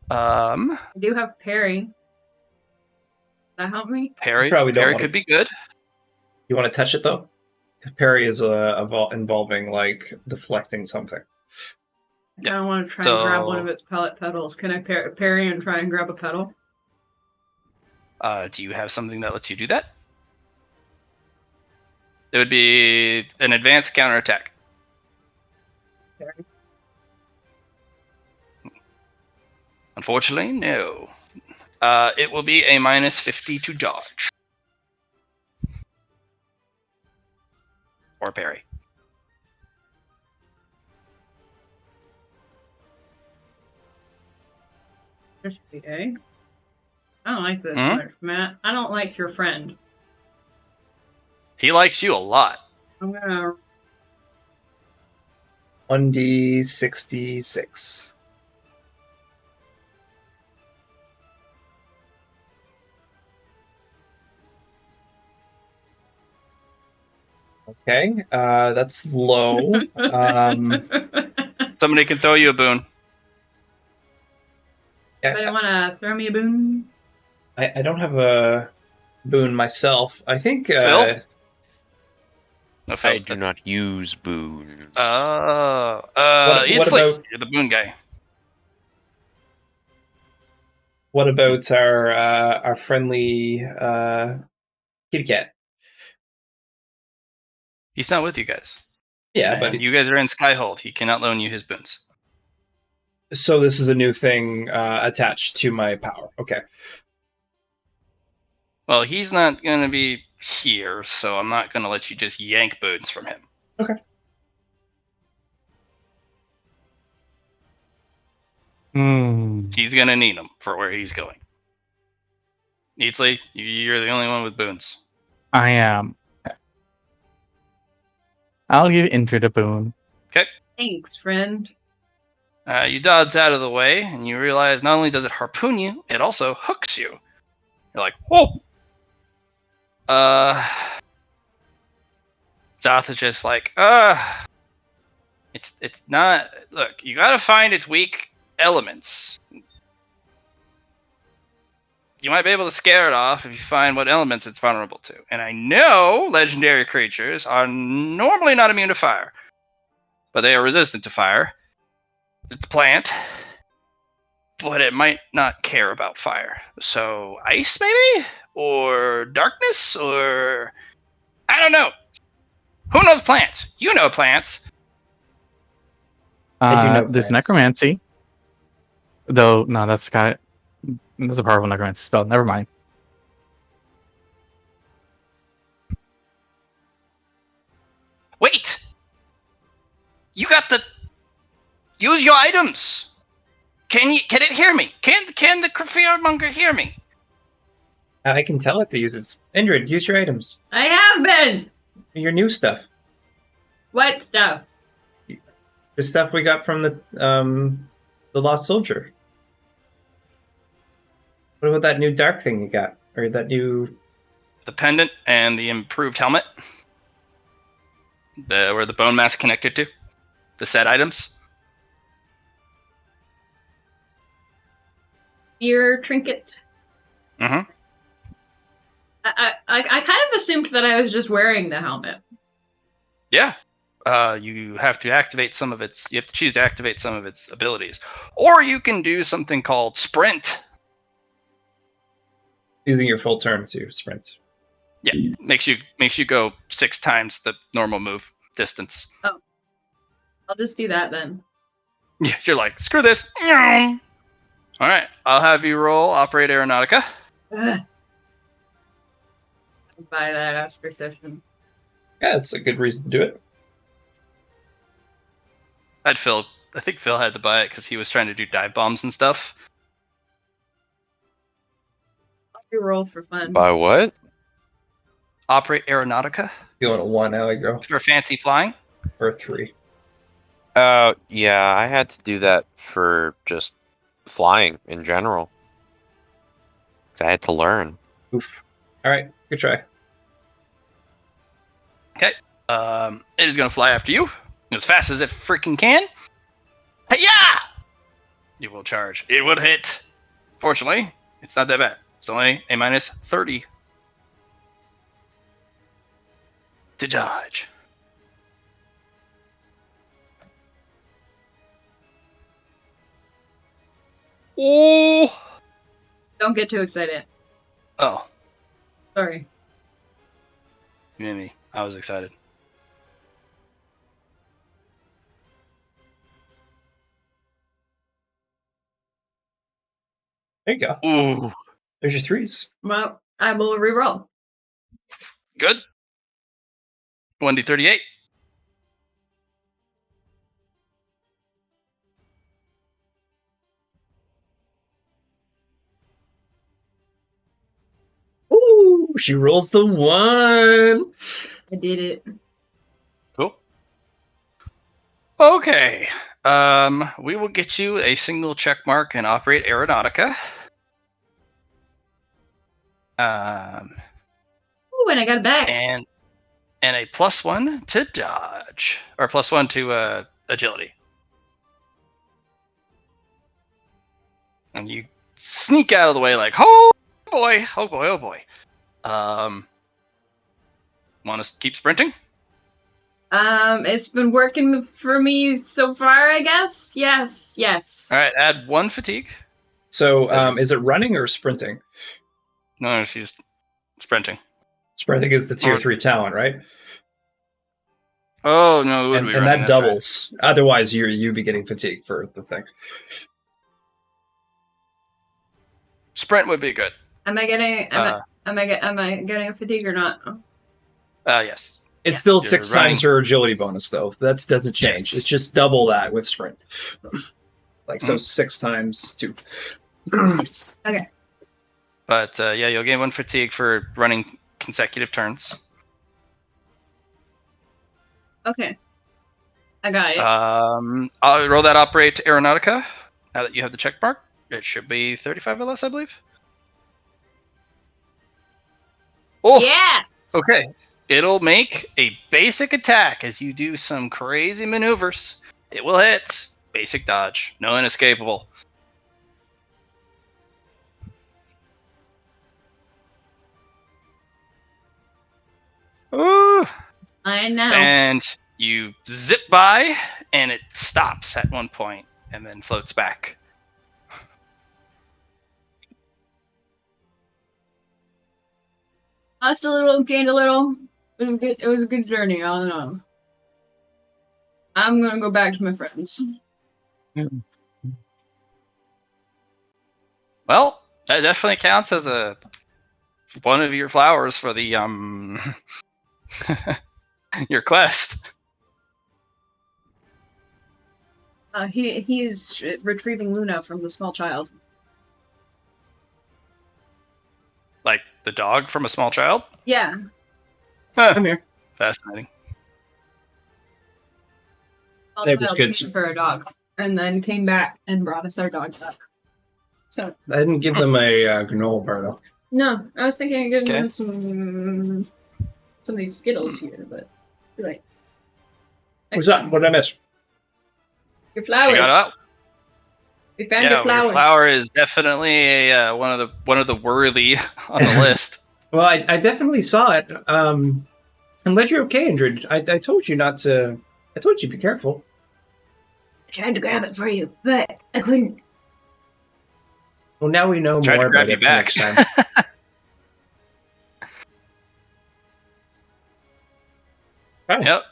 I do have parry. Does that help me? Parry, Probably don't parry want could to- be good. You want to touch it though? Parry is involving like deflecting something. I don't want to try and grab one of its pellet petals. Can I parry and try and grab a petal? Do you have something that lets you do that? It would be an advanced counterattack. Parry. Unfortunately, no. It will be a minus 50 to dodge. Or parry. This would be A. I don't like this Hmm? much, Matt. I don't like your friend. He likes you a lot. I'm gonna. 1D66. Okay, that's low. Somebody can throw you a boon. Anybody want to throw me a boon? I don't have a boon myself. I think. Phil? No, Phil. I do not use boons. What it's about- like you're the boon guy. What about our friendly kitty cat? He's not with you guys. Yeah, And but you guys are in Skyhold. He cannot loan you his boons. so this is a new thing attached to my power. Okay. Well, he's not going to be here, so I'm not going to let you just yank boons from him. He's going to need them for where he's going. Needsley, you're the only one with boons. I am. I'll give Indrid a boon. Thanks, friend. You dodge out of the way, and you realize not only does it harpoon you, it also hooks you. You're like, whoa! Zoth is just like, it's not. Look, you gotta find its weak elements. You might be able to scare it off if you find what elements it's vulnerable to. And I know legendary creatures are normally not immune to fire, but they are resistant to fire. It's a plant, but it might not care about fire. So ice, maybe? Or darkness? Or I don't know. Who knows plants? You know plants. I do know There's plants. necromancy. Though, no, that's a powerful necromancy spell. Never mind. Wait! You got the... Use your items! Can it hear me? Can the fearmonger hear me? I can tell it to use its. Indrid, use your items. I have been! Your new stuff. What stuff? The stuff we got from the Lost Soldier. What about that new dark thing you got? Or that new... The pendant and the improved helmet. Where the bone mass connected to. The set items. Ear trinket. Mm-hmm. I kind of assumed that I was just wearing the helmet. Yeah. You have to activate some of its... You have to choose to activate some of its abilities. Or you can do something called sprint. Using your full turn to sprint. Yeah, makes you go 6 times the normal move distance. I'll just do that then. Yeah, you're like, screw this. All right, I'll have you roll Operate Aeronautica. Ugh. Buy that as perception. Yeah, that's a good reason to do it. I think Phil had to buy it because he was trying to do dive bombs and stuff. I'll do roll for fun. By what? Operate Aeronautica You want a 1 allegro for fancy flying. or a 3? Yeah, I had to do that for just flying in general. 'Cause I had to learn. Oof. Alright, good try. It is going to fly after you as fast as it freaking can. Hey-ya! You will charge. It would hit. Fortunately, it's not that bad. It's only a minus 30 to dodge. Oh! Don't get too excited. Oh, Sorry. you made me. I was excited. There you go. Ooh, There's your 3s. Well, I will reroll. good. 1d38. Ooh, she rolls the 1. I did it. Cool. Okay. We will get you a single check mark and Operate Aeronautica. Ooh, and I got it back. And a +1 to dodge, or +1 to agility. And you sneak out of the way like, oh boy, oh boy, oh boy. Want to keep sprinting? It's been working for me so far, I guess. Yes. All right, add 1 fatigue. So, is it running or sprinting? No, she's sprinting. Sprinting is the tier 3 talent, right? Oh no, it would And, be and running, that that's right. doubles. Otherwise, you'd be getting fatigue for the thing. Sprint would be good. Am I getting? Am I getting a fatigue or not? Yes. It's Yeah. still You're 6 running. times her agility bonus, though. That doesn't change. Yes. It's just double that with sprint. So Mhm. 6 times 2. But yeah, you'll gain 1 fatigue for running consecutive turns. Okay. I got it. I'll roll that operate to Aeronautica. Now that you have the check mark, it should be 35 or less, I believe. Oh, Yeah! okay. It'll make a basic attack as you do some crazy maneuvers. It will hit. Basic dodge. No inescapable. Ooh. I know. And you zip by, and it stops at one point, and then floats back. Lost a little, gained a little. It was a good journey, all in all. I'm gonna go back to my friends. Well, that definitely counts as one of your flowers for the your quest. He is retrieving Luna from the small child. Like the dog from a small child? Yeah. Huh, Come here. fascinating. Small That was child good. came for a dog, and then came back and brought us our dog back. So I didn't give them a granola bar, though. no, I was thinking of giving Okay. them some of these Skittles here, but you're right. What's up? What did I miss? Your flowers. She got out. We found Yeah, your well, flowers. your flower is definitely a one of the worthy on the list. Well, I definitely saw it. I'm glad you're okay, Indrid. I told you not to... I told you be careful. I tried to grab it for you, but I couldn't. Well, now we know Tried more to grab about you it for back. next time. Right. Yep.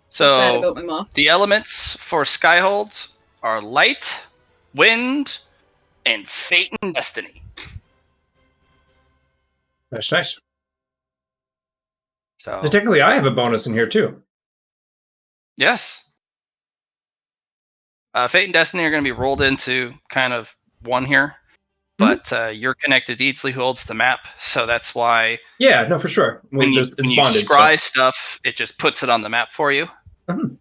Sad So about my moth. the elements for Skyhold are light, wind, and fate and destiny. That's nice. So Technically, I have a bonus in here, too. yes. Fate and Destiny are going to be rolled into kind of one here, but you're connected to Eatsley, who holds the map, so that's why Yeah, no, for sure. when you, It's when you bonded, scry stuff, it just puts it on the map for you. Mhm.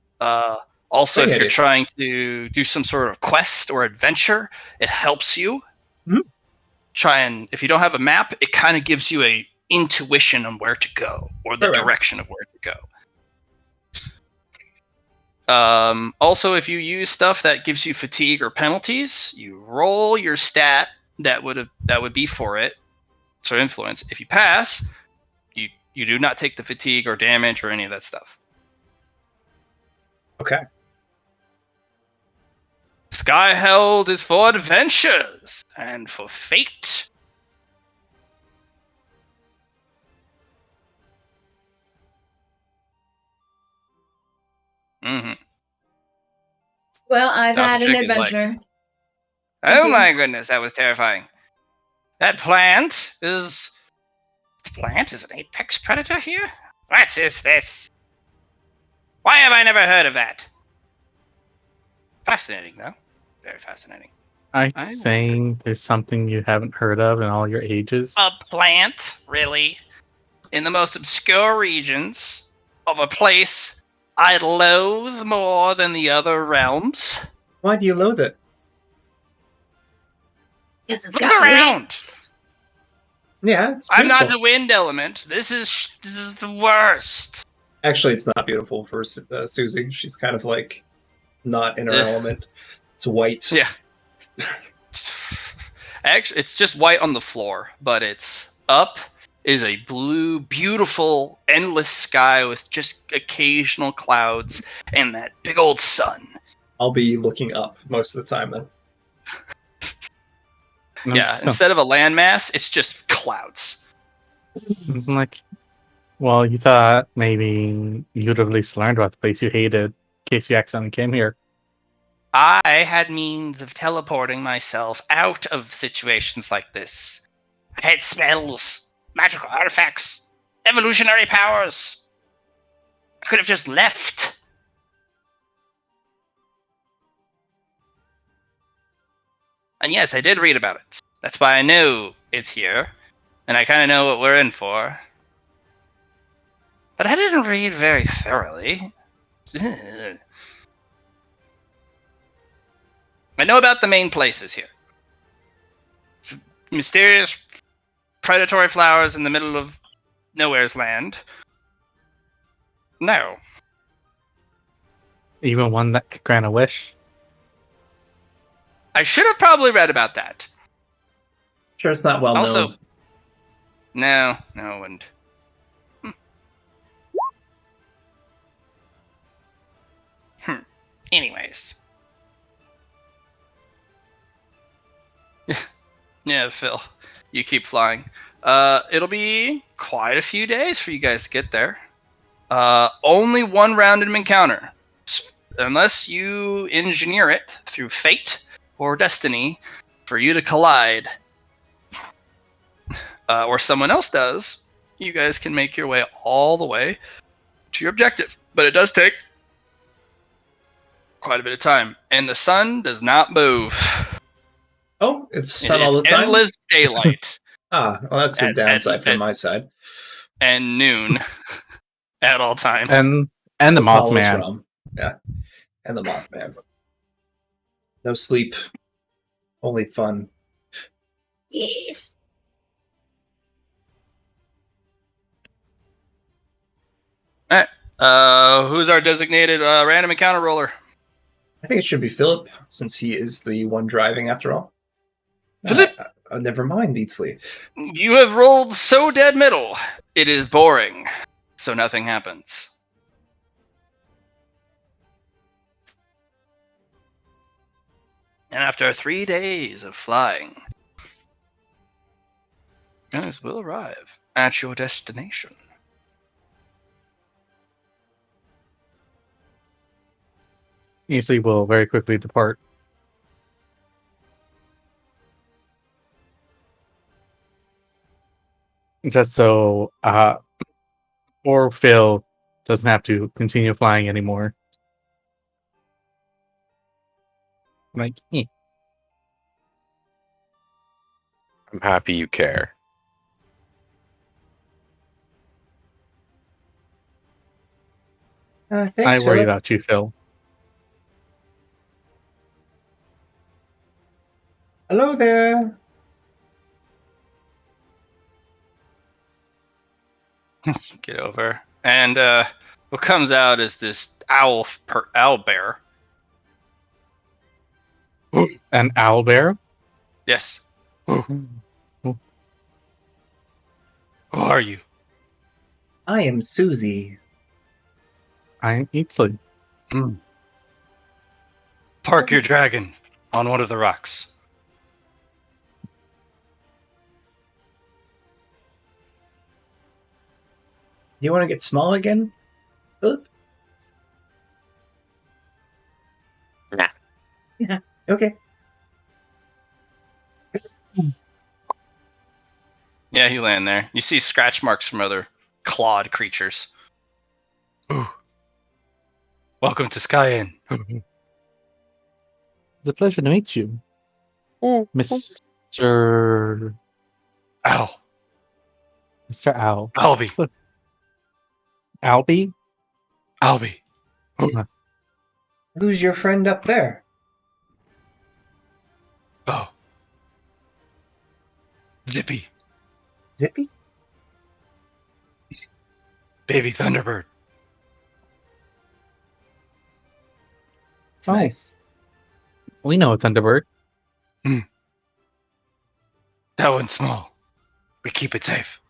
Also, Great if you're idea. trying to do some sort of quest or adventure, it helps you. Mhm. If you don't have a map, it kind of gives you a intuition on where to go or the Right. direction of where to go. Also, if you use stuff that gives you fatigue or penalties, you roll your stat that would be for it, so influence. If you pass, you do not take the fatigue or damage or any of that stuff. Okay. Skyheld is for adventures and for fate. Mm-hmm. Well, I've had an Chick is like, adventure. oh you. my goodness, that was terrifying. That plant is... The plant is an apex predator here? What is this? Why have I never heard of that? Fascinating, though. Very fascinating. I'm I saying there's something you haven't heard of in all your ages. A plant, really? In the most obscure regions of a place I loathe more than the other realms? Why do you loathe it? Because it's Look got around. lights. Yeah, it's I'm not beautiful. the wind element. This is the worst. Actually, it's not beautiful for Susie. She's kind of like not in her Ugh. element. It's white. Yeah. Actually, it's just white on the floor, but it's up is a blue, beautiful, endless sky with just occasional clouds and that big old sun. I'll be looking up most of the time then. And I'm Yeah, just- instead of a landmass, it's just clouds. I'm like, well, you thought maybe you'd have at least learned about the place you hated in case you accidentally came here. I had means of teleporting myself out of situations like this. I had spells, magical artifacts, evolutionary powers. I could have just left. And yes, I did read about it. That's why I know it's here. And I kind of know what we're in for. But I didn't read very thoroughly. I know about the main places here. Mysterious predatory flowers in the middle of nowhere's land. No. Even one that could grant a wish. I should have probably read about that. Sure, it's not well Also, known. no, it wouldn't. Anyways. Yeah, Phil, you keep flying. It'll be quite a few days for you guys to get there. Only one random encounter. Unless you engineer it through fate or destiny for you to collide. Or someone else does, you guys can make your way all the way to your objective. But it does take quite a bit of time. And the sun does not move. Oh, it's sun all the It's time? endless daylight. Well, that's a downside from my side. And noon at all times. And the Paul was Mothman. wrong. Yeah. And the Mothman. No sleep. Only fun. Yes. Alright. Who's our designated random encounter roller? I think it should be Philip, since he is the one driving after all. Philip? Never mind, Deedsley. You have rolled so dead middle. It is boring. So nothing happens. And after 3 days of flying, you guys will arrive at your destination. Easily will very quickly depart. Just so or Phil doesn't have to continue flying anymore. Like, I'm happy you care. Thanks, I worry Philip. about you, Phil. Hello there. Get over. And what comes out is this owl bear. An owl bear? Yes. Oh. Who are you? I am Susie. I'm Eatsley. Park your dragon on one of the rocks. Do you want to get small again, Philip? Nah. Yeah. Okay. Yeah, you land there. You see scratch marks from other clawed creatures. Ooh. Welcome to Sky Inn. It's a pleasure to meet you. Mr. Ow. Mr. Owl. Albie. Albie? Albie. Who's your friend up there? Oh. Zippy. Zippy? Baby Thunderbird. It's Oh. nice. We know a Thunderbird. That one's small. We keep it safe.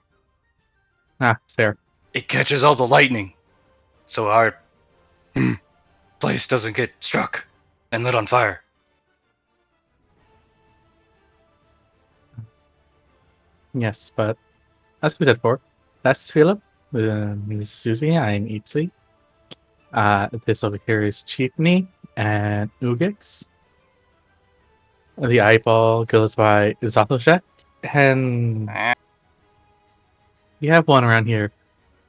Ah, fair. It catches all the lightning. So our place doesn't get struck and lit on fire. Yes, but as we said before, that's Philip. This is Susie. I'm Eatsley. This over here is Chiefney, and Ugix. The eyeball goes by Zatoshek, and Ah, we have one around here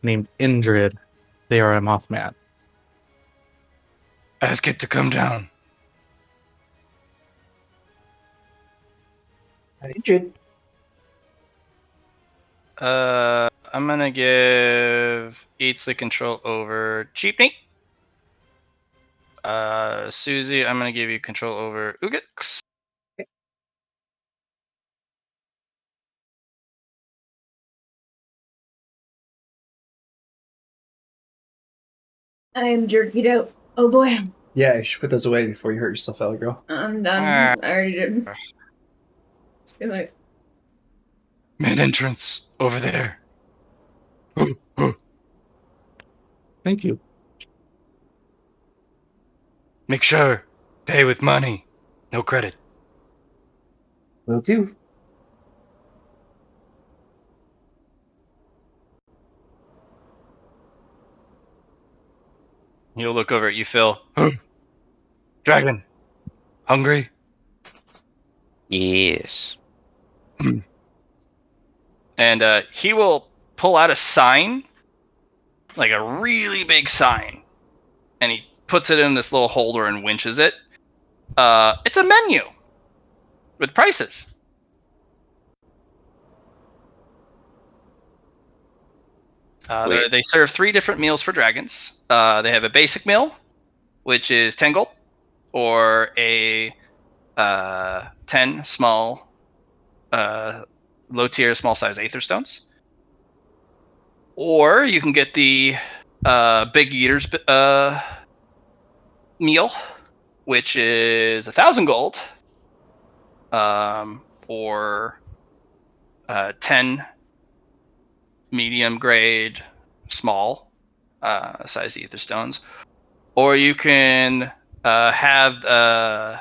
named Indrid. They are a Mothman. ask it to come down. Injured. I'm gonna give Eats the control over Cheapney. Susie, I'm gonna give you control over Ugix. I am jerkied out. Oh boy. Yeah, you should put those away before you hurt yourself, Allegro. I'm done. Ah. I already did. It's been like, Main entrance over there. Thank you. Make sure pay with money, no credit. Will do. He'll look over at you, Phil. Dragon, hungry? Yes. And he will pull out a sign, like a really big sign, and he puts it in this little holder and winches it. It's a menu with prices. Wait. They serve 3 different meals for dragons. They have a basic meal, which is 10 gold, or a 10 small, low tier, small size Aether Stones. Or you can get the Big Eater's meal, which is 1,000 gold, or 10 medium grade, small size Aether Stones. Or you can have the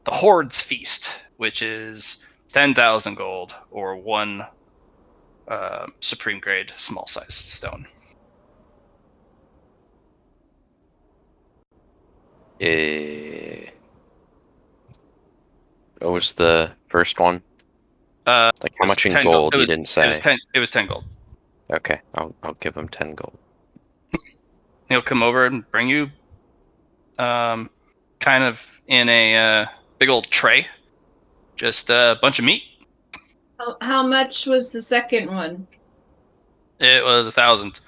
Horde's Feast, which is 10,000 gold, or 1 supreme grade small size stone. What was the first one? Like how much in 10 gold? It You was, didn't it was say. 10. It was 10 gold. Okay, I'll give him 10 gold. He'll come over and bring you, kind of in a big old tray, just a bunch of meat. how much was the second one? It was 1,000.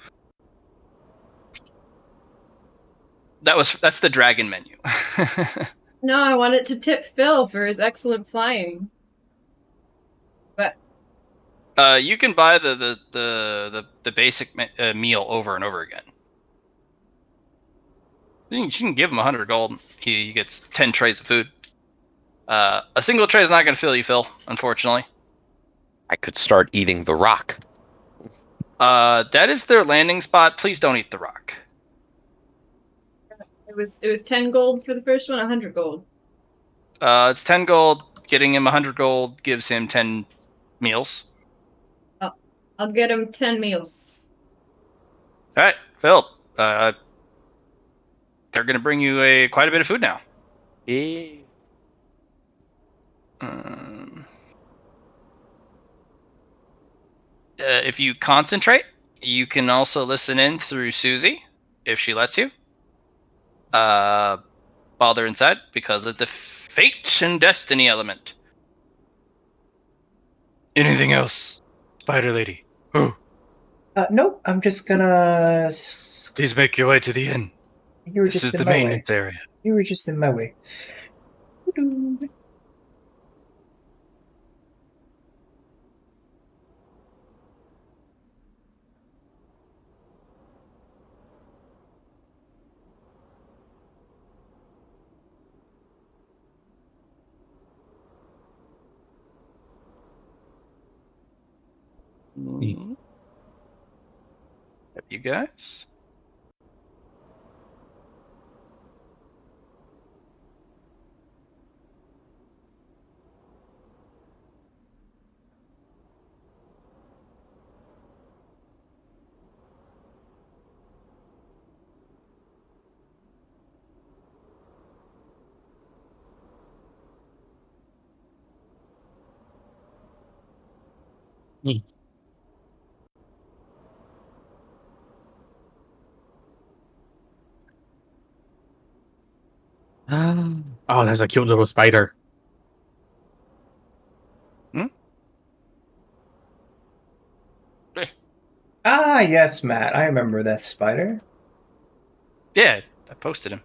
That's the dragon menu. No, I wanted to tip Phil for his excellent flying. But You can buy the basic meal over and over again. You can give him 100 gold. He gets 10 trays of food. A single tray is not going to fill you, Phil, unfortunately. I could start eating the rock. That is their landing spot. Please don't eat the rock. it was 10 gold for the first one, 100 gold. It's 10 gold. Getting him 100 gold gives him 10 meals. I'll get him 10 meals. All right, Phil. They're going to bring you quite a bit of food now. If you concentrate, you can also listen in through Susie, if she lets you. While they're inside, because of the fate and destiny element. Anything else, Spider Lady? Oh, Nope. I'm just gonna. please make your way to the inn. You were This just is in the my way. maintenance area. You were just in my way. Have you guys? Oh, there's a cute little spider. Ah, yes, Matt. I remember that spider. Yeah, I posted him.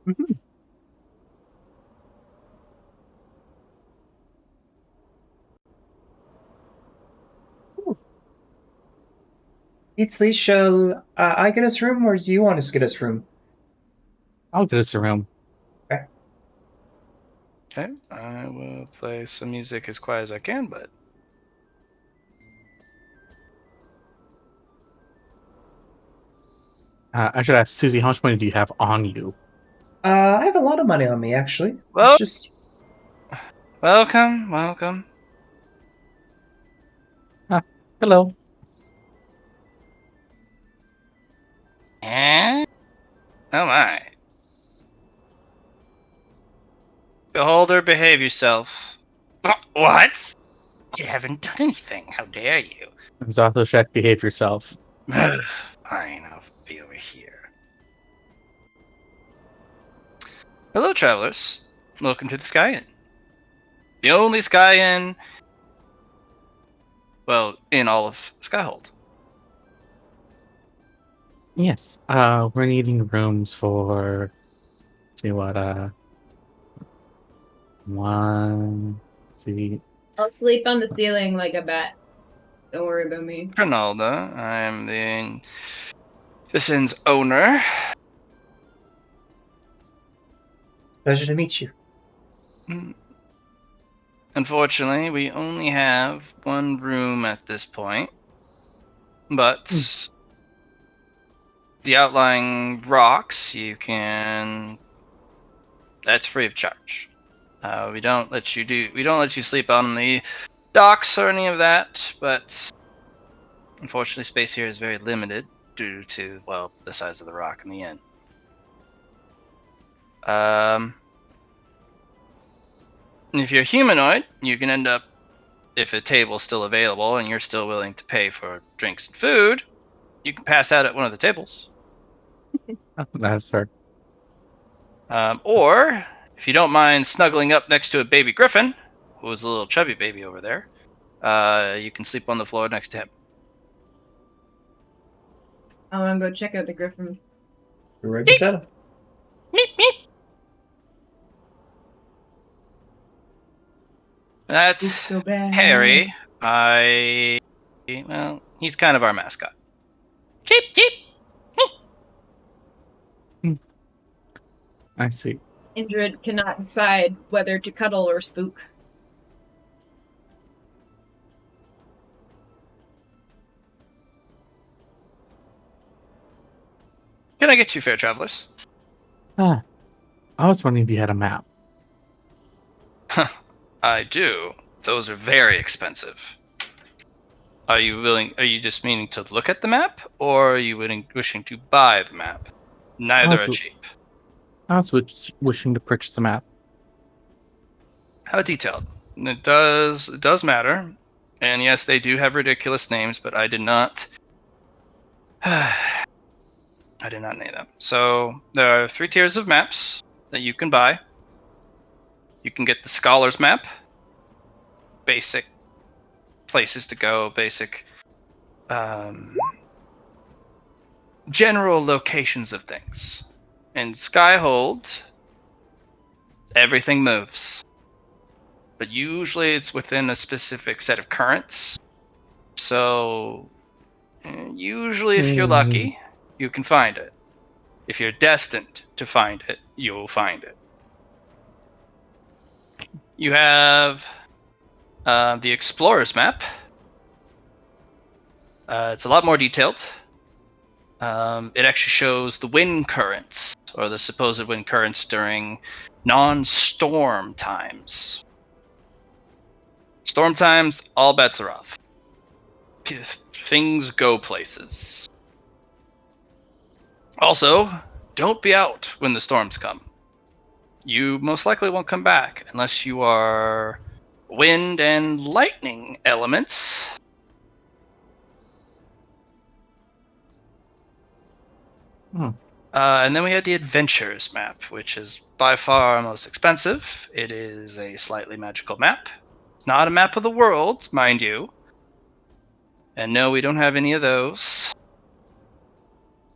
Mhm. Eatsley, shall I get us room, or do you want us to get us room? I'll get us a room. Okay, I will play some music as quiet as I can, but I should ask Susie, how much money do you have on you? I have a lot of money on me, actually. Well- It's just welcome. Hello. Eh? Oh my. Beholder, behave yourself. What? You haven't done anything. How dare you? Zathoshek, behave yourself. Fine, I'll be over here. Hello, travelers. Welcome to the Sky Inn. The only Sky Inn, well, in all of Skyhold. Yes. We're needing rooms for. Let's see what. One. Let's see. I'll sleep on the ceiling like a bat. Don't worry about me. Ronaldo, I'm this inn's owner. pleasure to meet you. Unfortunately, we only have one room at this point, but the outlying rocks you can. That's free of charge. We don't let you sleep on the docks or any of that, but unfortunately, space here is very limited due to the size of the rock in the inn. If you're humanoid, you can end up, if a table's still available and you're still willing to pay for drinks and food, you can pass out at one of the tables. That's fair. Or, if you don't mind snuggling up next to a baby griffin, who's a little chubby baby over there, you can sleep on the floor next to him. I want to go check out the griffin. We're right beside him. Meep, meep. That's Oops, so bad. Harry. He's kind of our mascot. Cheep, cheep. I see. Indrid cannot decide whether to cuddle or spook. Can I get you, fair travelers? I was wondering if you had a map. I do. Those are very expensive. Are you just meaning to look at the map, or are you wishing to buy the map? Neither are cheap. I was wishing to purchase a map. How detailed? It does matter. And yes, they do have ridiculous names, but I did not name them. So there are 3 tiers of maps that you can buy. You can get the Scholar's Map. Basic places to go, basic general locations of things. In Skyhold, everything moves. But usually it's within a specific set of currents. So usually if you're lucky, you can find it. If you're destined to find it, you'll find it. You have the Explorer's Map. It's a lot more detailed. It actually shows the wind currents, or the supposed wind currents during non-storm times. Storm times, all bets are off. Things go places. Also, don't be out when the storms come. You most likely won't come back unless you are wind and lightning elements. And then we had the Adventures map, which is by far our most expensive. It is a slightly magical map. It's not a map of the world, mind you. And no, we don't have any of those.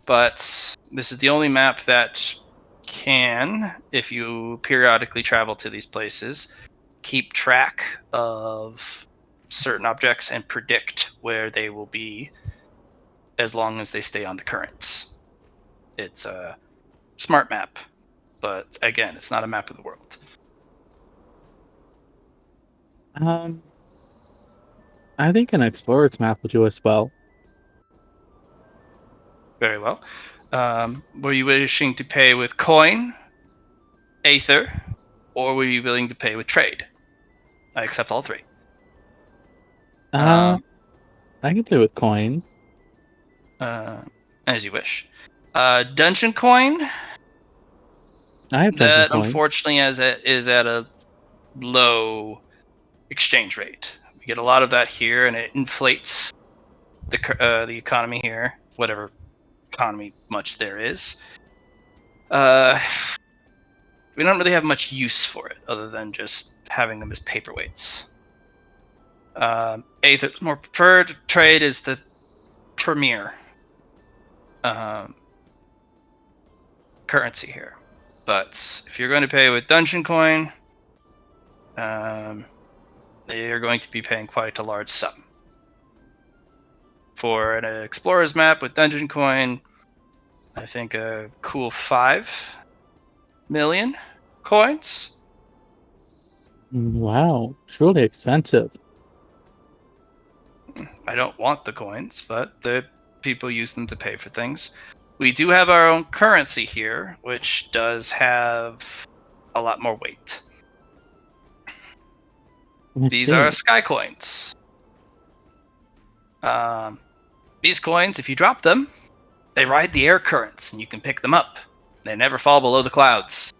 But this is the only map that can, if you periodically travel to these places, keep track of certain objects and predict where they will be as long as they stay on the currents. It's a smart map, but again, it's not a map of the world. I think an explorer's map will do as well. Very well. Were you wishing to pay with coin, aether, or were you willing to pay with trade? I accept all three. I can play with coin. As you wish. Dungeon coin. I have dungeon That coin. unfortunately is at a low exchange rate. We get a lot of that here, and it inflates the economy here, whatever economy much there is. We don't really have much use for it other than just having them as paperweights. Aether more preferred. Trade is the premier currency here. But if you're going to pay with dungeon coin, you're going to be paying quite a large sum. For an explorer's map with dungeon coin, I think a cool 5 million coins. Wow, truly expensive. I don't want the coins, but the people use them to pay for things. We do have our own currency here, which does have a lot more weight. These are sky coins. These coins, if you drop them, they ride the air currents, and you can pick them up. They never fall below the clouds.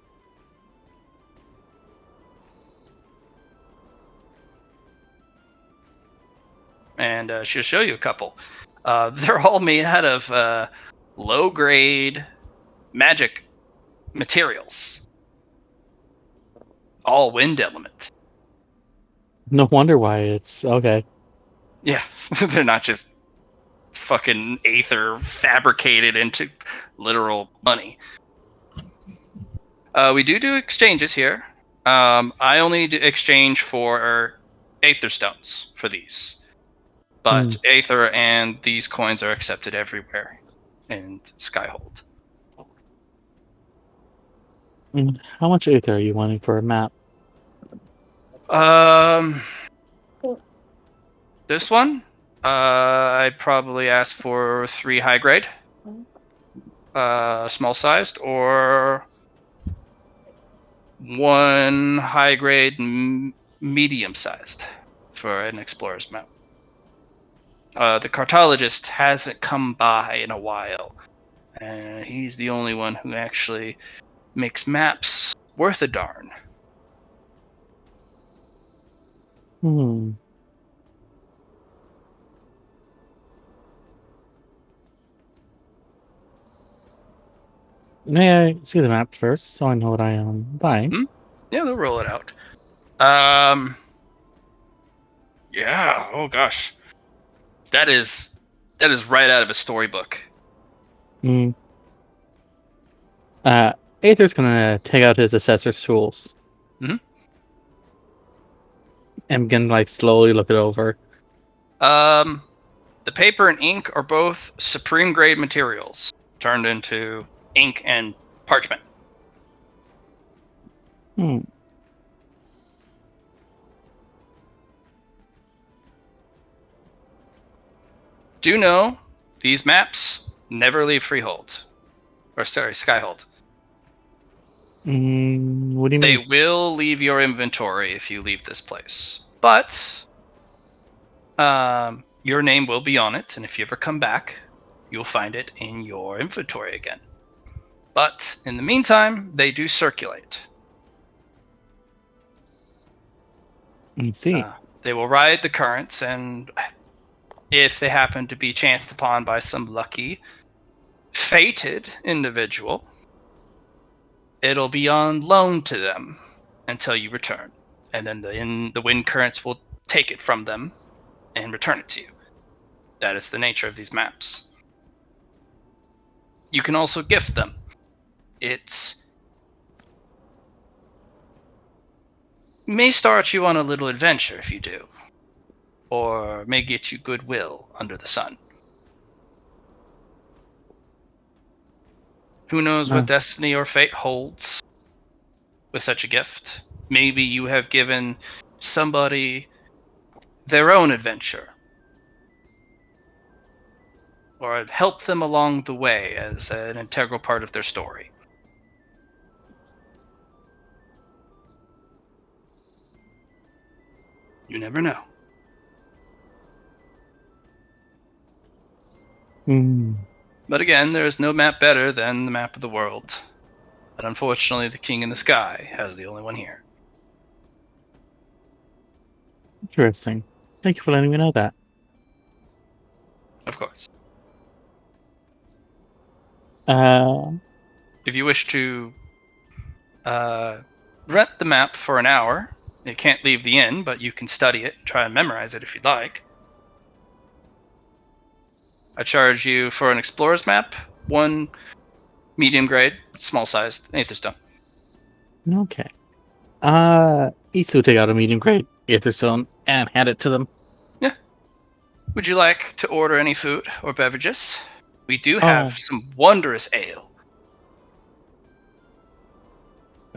And she'll show you a couple. They're all made out of low-grade magic materials. All wind element. No wonder why it's okay. Yeah, they're not just fucking aether fabricated into literal money. We do exchanges here. I only do exchange for aether stones for these. But aether and these coins are accepted everywhere in Skyhold. How much aether are you wanting for a map? This one, I probably asked for 3 high grade, small sized, or 1 high grade medium sized for an explorer's map. The cartologist hasn't come by in a while, and he's the only one who actually makes maps worth a darn. May I see the map first, so I know what I am buying? Yeah, they'll roll it out. Yeah. Oh gosh, that is right out of a storybook. Aether's gonna take out his assessor's tools. And begin to slowly look it over. The paper and ink are both supreme grade materials turned into ink and parchment. Do know these maps never leave Freehold. Or sorry, Skyhold. What do you mean? They will leave your inventory if you leave this place. But your name will be on it, and if you ever come back, you'll find it in your inventory again. But in the meantime, they do circulate. Let's see. They will ride the currents, and if they happen to be chanced upon by some lucky fated individual, it'll be on loan to them until you return. And then the wind currents will take it from them and return it to you. That is the nature of these maps. You can also gift them. It may start you on a little adventure if you do, or may get you goodwill under the sun. Who knows what destiny or fate holds with such a gift? Maybe you have given somebody their own adventure, or helped them along the way as an integral part of their story. You never know. But again, there is no map better than the map of the world. But unfortunately, the King in the Sky has the only one here. Interesting. Thank you for letting me know that. Of course. If you wish to rent the map for an hour, you can't leave the inn, but you can study it and try and memorize it if you'd like. I charge you for an explorer's map, 1 medium grade, small sized, Aetherstone. Okay. Issa will take out a medium grade Aetherstone and hand it to them. Yeah. Would you like to order any food or beverages? We do have some wondrous ale.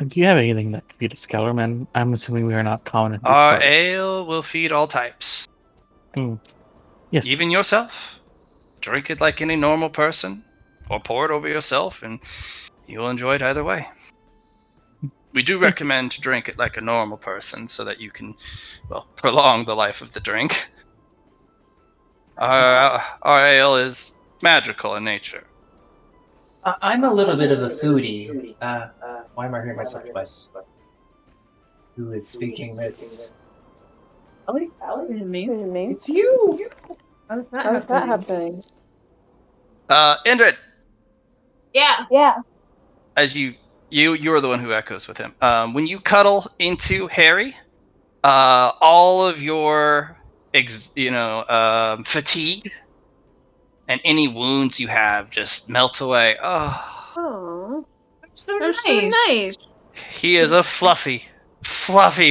Do you have anything that could feed a Skellerman? I'm assuming we are not common in these Our parts. ale will feed all types. Yes, Even please. yourself. Drink it like any normal person, or pour it over yourself, and you'll enjoy it either way. We do recommend to drink it like a normal person so that you can, well, prolong the life of the drink. Our ale is magical in nature. I'm a little bit of a foodie. Why am I hearing myself twice? Who is speaking this? Ellie? Me? It's you! How is that happening? Indrid, Yeah. as you're the one who echoes with him. When you cuddle into Harry, all of your fatigue and any wounds you have just melt away. Oh, That's so that's nice. so nice. He is a fluffy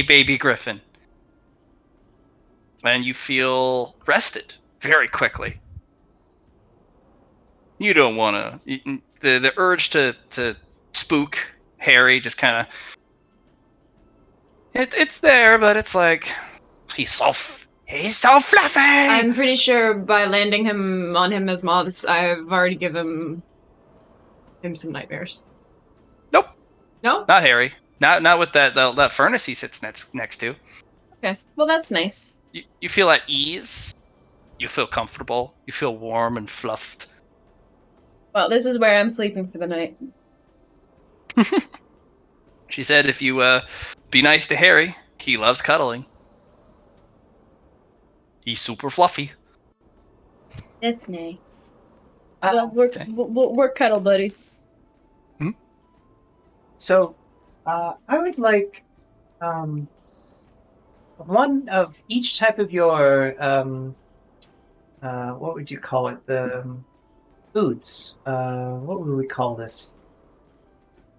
baby griffin. And you feel rested very quickly. You don't want to. The urge to spook Harry just kind of. It's there, but it's like he's so fluffy. I'm pretty sure by landing him on him as moths, I've already given him some nightmares. Nope. No? Not Harry. Not with that furnace he sits next to. Okay. Well, that's nice. You feel at ease. You feel comfortable. You feel warm and fluffed. Well, this is where I'm sleeping for the night. She said if you be nice to Harry, he loves cuddling. He's super fluffy. That's nice. Well, we're cuddle buddies. So, I would like one of each type of your what would you call it? The foods. What would we call this?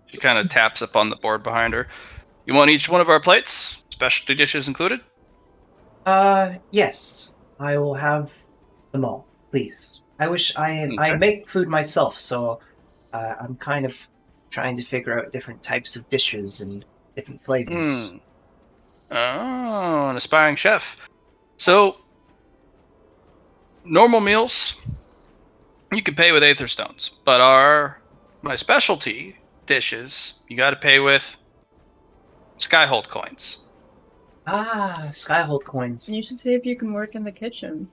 She kind of taps up on the board behind her. You want each one of our plates? Specialty dishes included? Yes. I will have them all, please. I wish I Okay. make food myself, so I'm kind of trying to figure out different types of dishes and different flavors. Oh, an aspiring chef. So, normal meals, you can pay with Aetherstones, but my specialty dishes, you got to pay with Skyhold coins. Ah, Skyhold coins. You should see if you can work in the kitchen.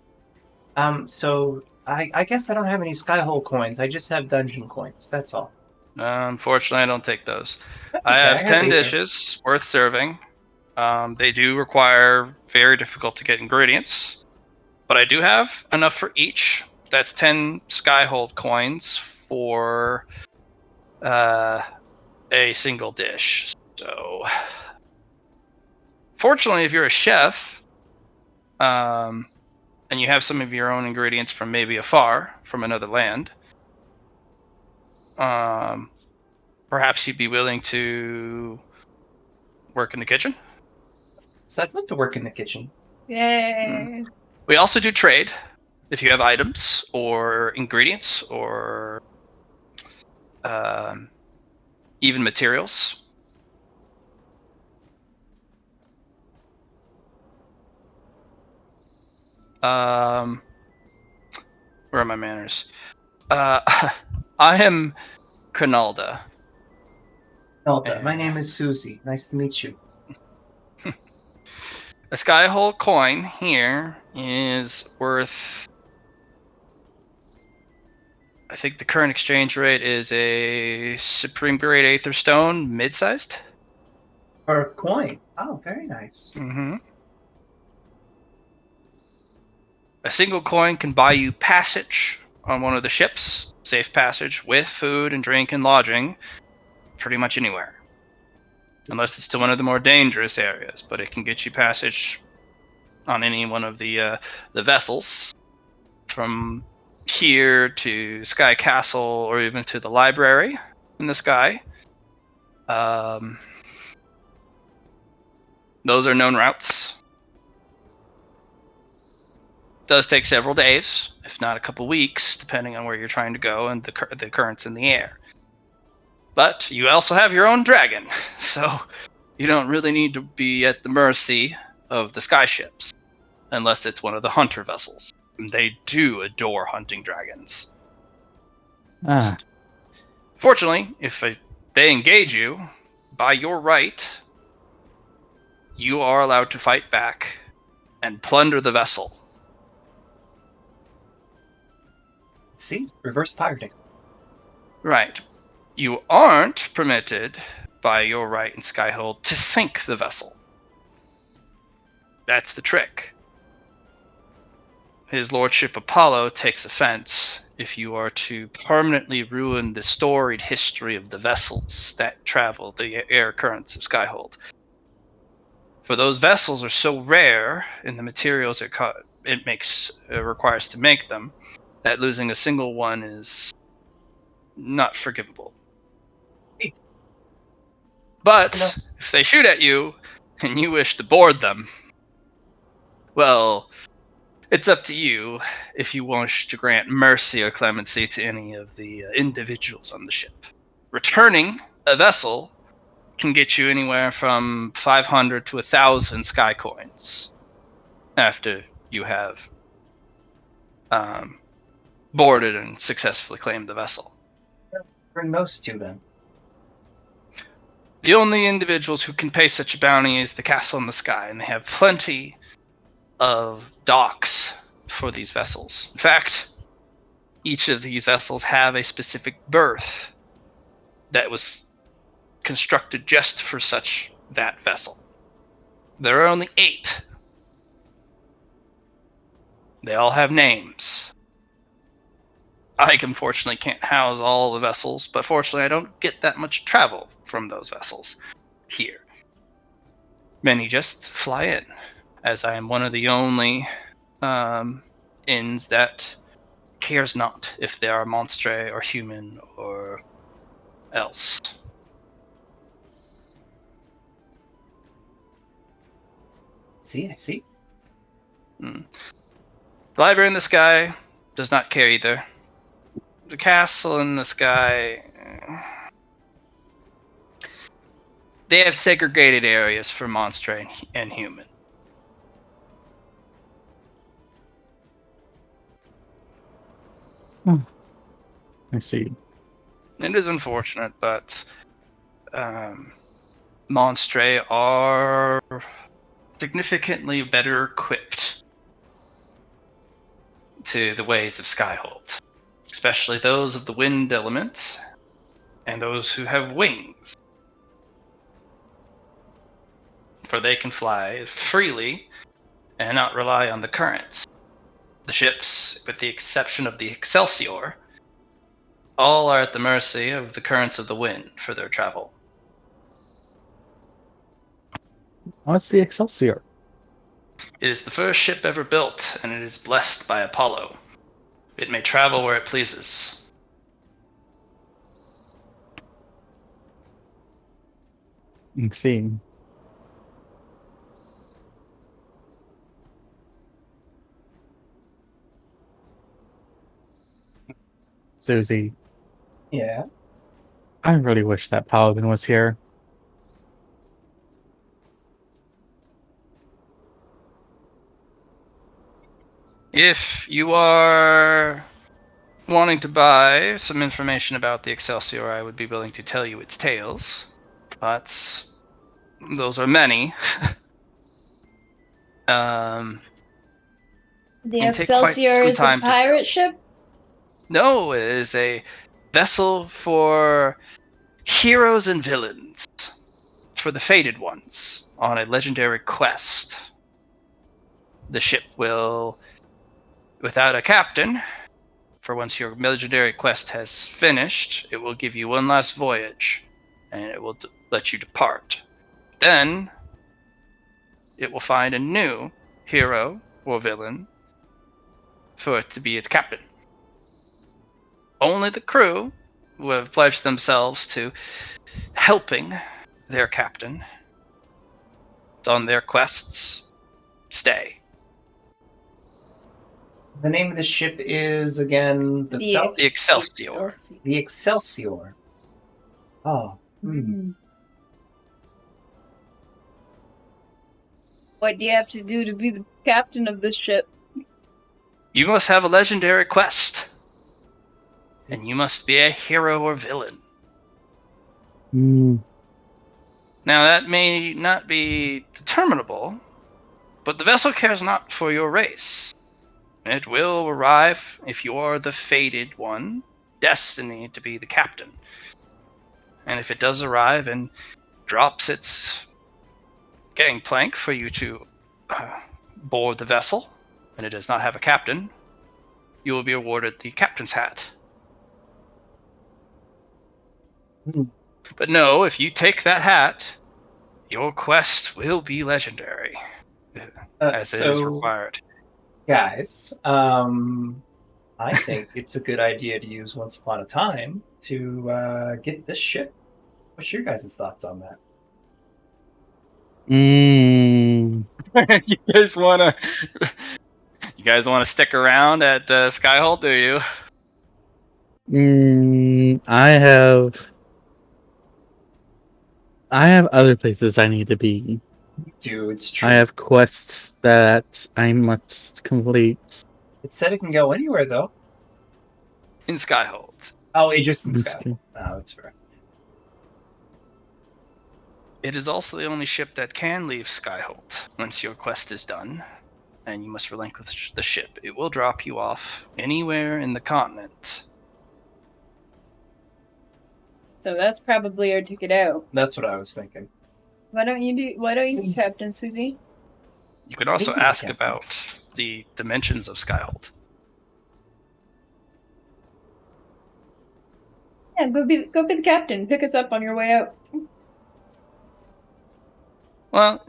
So I guess I don't have any Skyhold coins. I just have dungeon coins. That's all. Unfortunately, I don't take those. That's I okay, have 10 either. dishes worth serving. They do require very difficult to get ingredients, but I do have enough for each. That's 10 Skyhold coins for a single dish. So, fortunately, if you're a chef, and you have some of your own ingredients from maybe afar, from another land, perhaps you'd be willing to work in the kitchen. So I'd love to work in the kitchen. Yay! We also do trade. If you have items or ingredients or even materials. Where are my manners? I am Cronalda. Nalda, my name is Susie. Nice to meet you. A Skyhole coin here is worth, I think the current exchange rate is a Supreme Grade Aether Stone, mid-sized. For a coin. Oh, very nice. Mm-hmm. A single coin can buy you passage on one of the ships, safe passage, with food and drink and lodging, pretty much anywhere. Unless it's to one of the more dangerous areas, but it can get you passage on any one of the vessels, from here to Sky Castle or even to the library in the sky. Those are known routes. Does take several days, if not a couple weeks, depending on where you're trying to go and the currents in the air. But you also have your own dragon, so you don't really need to be at the mercy of the sky ships, unless it's one of the hunter vessels. They do adore hunting dragons. Ah, Fortunately, if they engage you, by your right, you are allowed to fight back and plunder the vessel. See? Reverse pirating. Right. You aren't permitted, by your right in Skyhold, to sink the vessel. That's the trick. His Lordship Apollo takes offense if you are to permanently ruin the storied history of the vessels that travel the air currents of Skyhold. For those vessels are so rare in the materials it requires to make them, that losing a single one is not forgivable. But if they shoot at you and you wish to board them, well, it's up to you if you wish to grant mercy or clemency to any of the individuals on the ship. Returning a vessel can get you anywhere from 500 to 1,000 sky coins after you have boarded and successfully claimed the vessel. Bring those two then. The only individuals who can pay such a bounty is the Castle in the Sky, and they have plenty of docks for these vessels. In fact, each of these vessels have a specific berth that was constructed just for that vessel. There are only 8. They all have names. I unfortunately can't house all the vessels, but fortunately I don't get that much travel from those vessels here. Many just fly in, as I am one of the only inns that cares not if they are monstre or human or else. See, I see. The library in the sky does not care either. The castle in the sky, they have segregated areas for monstre and human. I see. It is unfortunate, but monstre are significantly better equipped to the ways of Skyhold, especially those of the wind element and those who have wings. For they can fly freely and not rely on the currents. The ships, with the exception of the Excelsior, all are at the mercy of the currents of the wind for their travel. What's the Excelsior? It is the first ship ever built, and it is blessed by Apollo. It may travel where it pleases. Let's see. Susie, Yeah. I really wish that Paladin was here. If you are wanting to buy some information about the Excelsior, I would be willing to tell you its tales. But those are many. The And take quite Excelsior some is the time to pirate ship? No, it is a vessel for heroes and villains, for the fated ones, on a legendary quest. The ship will, without a captain, for once your legendary quest has finished, it will give you one last voyage, and it will let you depart. Then, it will find a new hero or villain for it to be its captain. Only the crew who have pledged themselves to helping their captain on their quests stay. The name of the ship is again the The Excelsior. The Excelsior. Oh. What do you have to do to be the captain of this ship? You must have a legendary quest. And you must be a hero or villain. Mm, Now that may not be determinable, but the vessel cares not for your race. It will arrive if you are the fated one, destined to be the captain. And if it does arrive and drops its gangplank for you to board the vessel, and it does not have a captain, you will be awarded the captain's hat. But no, if you take that hat, your quest will be legendary, as it is required. Guys, I think it's a good idea to use Once Upon a Time to get this ship. What's your guys' thoughts on that? mm, You guys wanna stick around at Skyhold, do you? I have other places I need to be. Dude, it's true. I have quests that I must complete. It said it can go anywhere, though. In Skyhold. Oh, it just in That's Sky. good. Oh, that's fair. It is also the only ship that can leave Skyhold once your quest is done, and you must relinquish the ship. It will drop you off anywhere in the continent. So that's probably our ticket out. That's what I was thinking. Why don't you do Captain Susie? You can also Maybe I ask can. about the dimensions of Skyhold. Yeah, go be the captain. Pick us up on your way out. Well,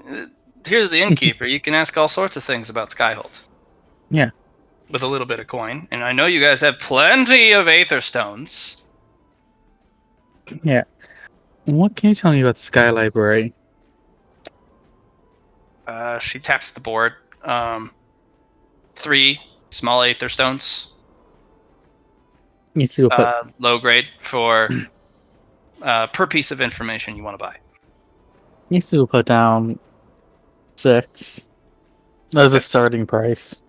here's the innkeeper. You can ask all sorts of things about Skyhold. Yeah. With a little bit of coin. And I know you guys have plenty of Aether Stones. Yeah. What can you tell me about the Sky Library? She taps the board. 3 small Aether Stones. Needs to go put Low grade for per piece of information you want to buy. needs to go put down 6 as a Okay. starting price.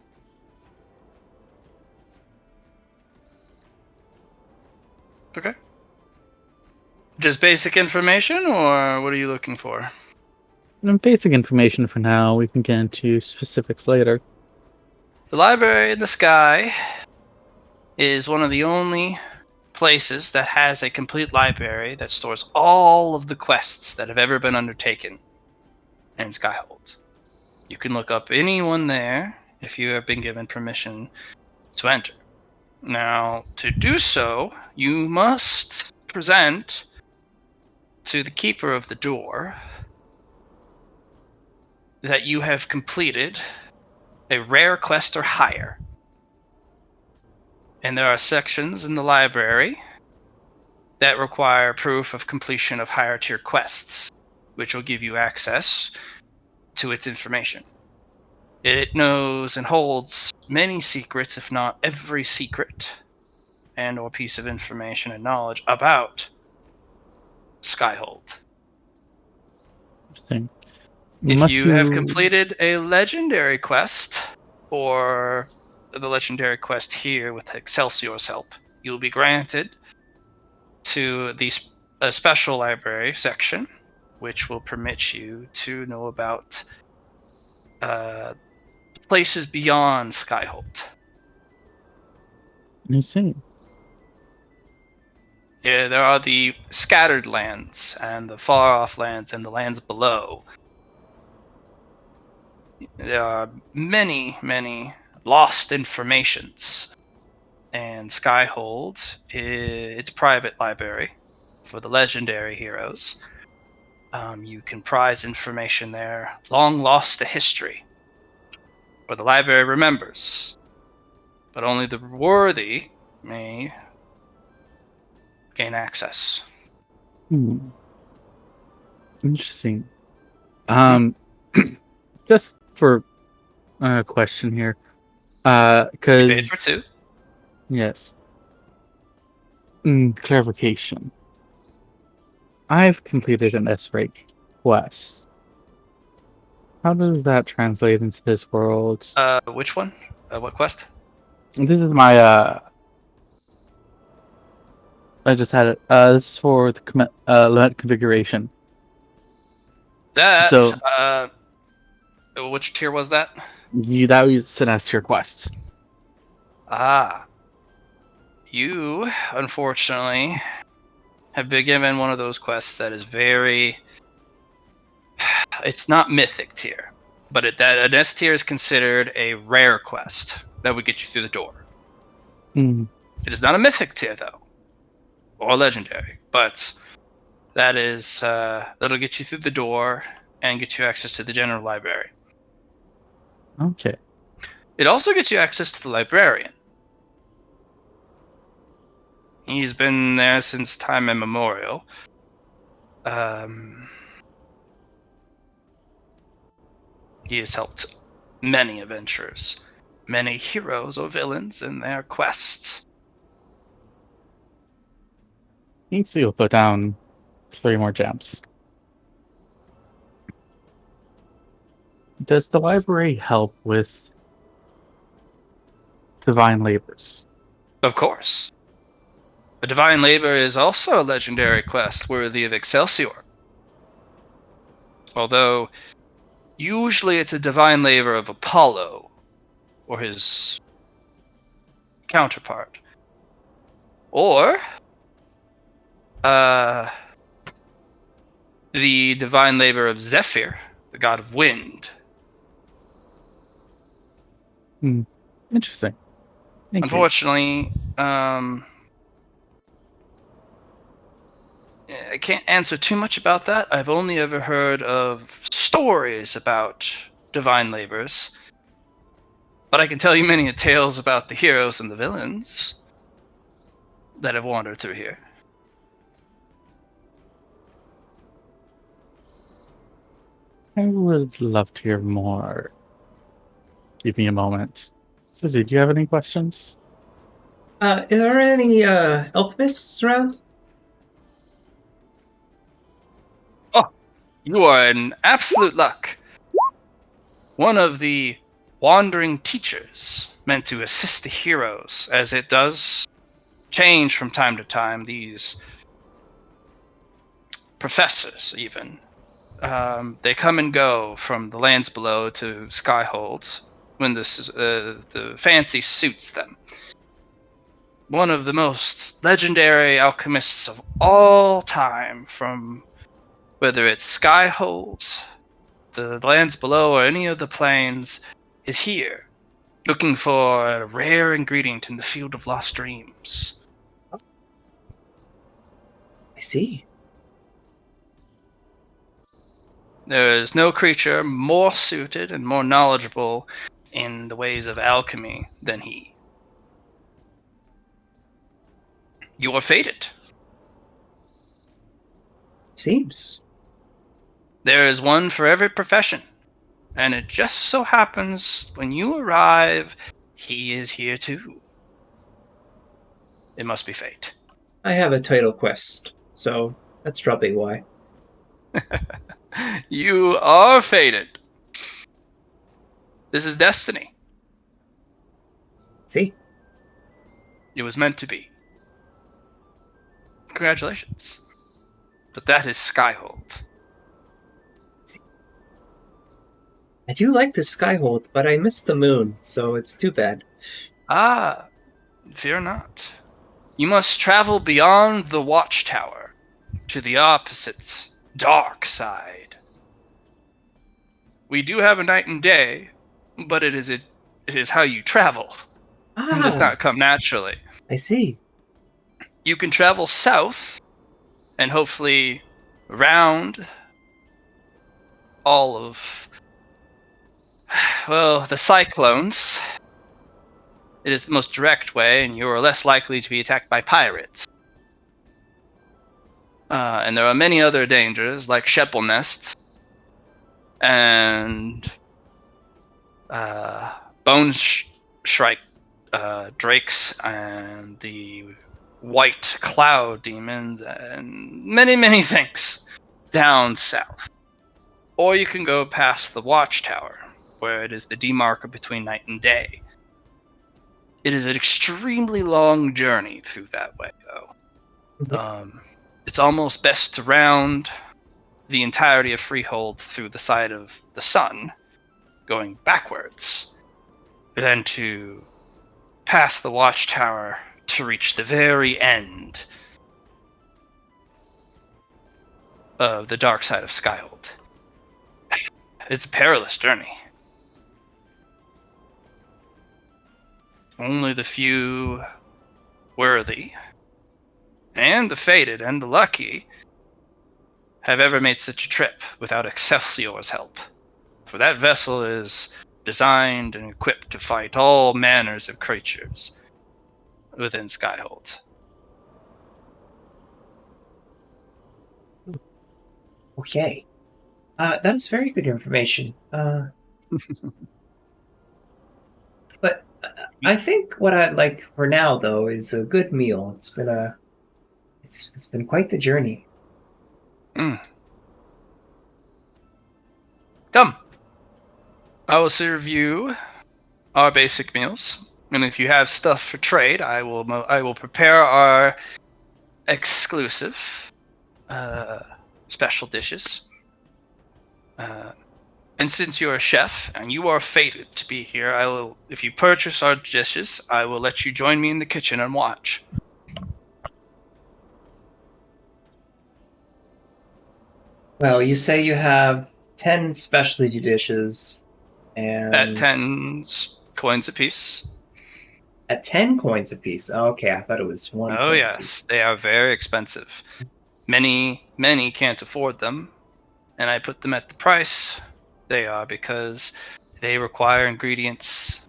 Okay. Just basic information, or what are you looking for? Basic information for now. We can get into specifics later. The Library in the Sky is one of the only places that has a complete library that stores all of the quests that have ever been undertaken in Skyhold. You can look up anyone there if you have been given permission to enter. Now, to do so, you must present to the keeper of the door that you have completed a rare quest or higher. And there are sections in the library that require proof of completion of higher tier quests, which will give you access to its information. It knows and holds many secrets, if not every secret and or piece of information and knowledge about Skyhold. Interesting. If Must you have completed a legendary quest, or the legendary quest here with Excelsior's help, you'll be granted to a special library section, which will permit you to know about places beyond Skyhold. I see. Yeah, there are the scattered lands and the far off lands and the lands below. There are many, many lost informations. And Skyhold, its private library for the legendary heroes. You can prize information there long lost to history, where the library remembers, but only the worthy may gain access. Interesting. Just for a question here, You because paid for two. yes. Clarification. I've completed an S-rank quest. How does that translate into this world? Which one? What quest? This is my I just had it. This is for the limit configuration. That. So Which tier was that? that was an S tier quest. Ah. You, unfortunately, have been given one of those quests that is very. It's not mythic tier, but an S tier is considered a rare quest that would get you through the door. It is not a mythic tier though, or legendary, but that is that'll get you through the door and get you access to the general library. Okay. It also gets you access to the librarian. He's been there since time immemorial. He has helped many adventurers, many heroes or villains in their quests. So you'll put down 3 more gems. Does the library help with divine labors? Of course. A divine labor is also a legendary quest worthy of Excelsior. Although, usually it's a divine labor of Apollo, or his counterpart. Or, the divine labor of Zephyr, the god of wind. Interesting. Thank you. Unfortunately, I can't answer too much about that. I've only ever heard of stories about divine labors. But I can tell you many tales about the heroes and the villains that have wandered through here. I would love to hear more. Give me a moment. Susie, do you have any questions? Is there any alchemists around? You are in absolute luck. One of the wandering teachers meant to assist the heroes, as it does change from time to time. These professors, even, they come and go from the lands below to Skyhold when the fancy suits them. One of the most legendary alchemists of all time, from whether it's Skyhold, the lands below, or any of the planes, is here looking for a rare ingredient in the field of lost dreams. I see. There is no creature more suited and more knowledgeable in the ways of alchemy than he. You are fated. Seems. There is one for every profession, and it just so happens when you arrive, he is here too. It must be fate. I have a title quest, so that's probably why. You are fated. This is destiny. See? It was meant to be. Congratulations. But that is Skyhold. I do like the Skyhold, but I miss the moon, so it's too bad. Ah, fear not. You must travel beyond the watchtower to the opposite, dark side. We do have a night and day, but it is how you travel. It does not come naturally. I see. You can travel south and hopefully round all of, well, the cyclones. It is the most direct way, and you are less likely to be attacked by pirates. And there are many other dangers, like Sheppel nests and Shrike drakes and the white cloud demons and many, many things down south. Or you can go past the watchtower, where it is the demarker between night and day. It is an extremely long journey through that way, though. It's almost best to round the entirety of Freehold through the side of the sun, going backwards, than to pass the watchtower to reach the very end of the dark side of Skyhold. It's a perilous journey. Only the few worthy, and the fated, and the lucky have ever made such a trip without Excelsior's help. For that vessel is designed and equipped to fight all manners of creatures within Skyhold. Okay. That is very good information. But I think what I'd like for now, though, is a good meal. It's been quite the journey. Come. I will serve you our basic meals, and if you have stuff for trade, I will prepare our exclusive special dishes. And since you're a chef and you are fated to be here, I will. If you purchase our dishes, I will let you join me in the kitchen and watch. Well, you say you have 10 specialty dishes, and At 10 coins apiece. At 10 coins apiece. Oh, okay, I thought it was one. Oh yes, they are very expensive. Many can't afford them, and I put them at the price they are because they require ingredients,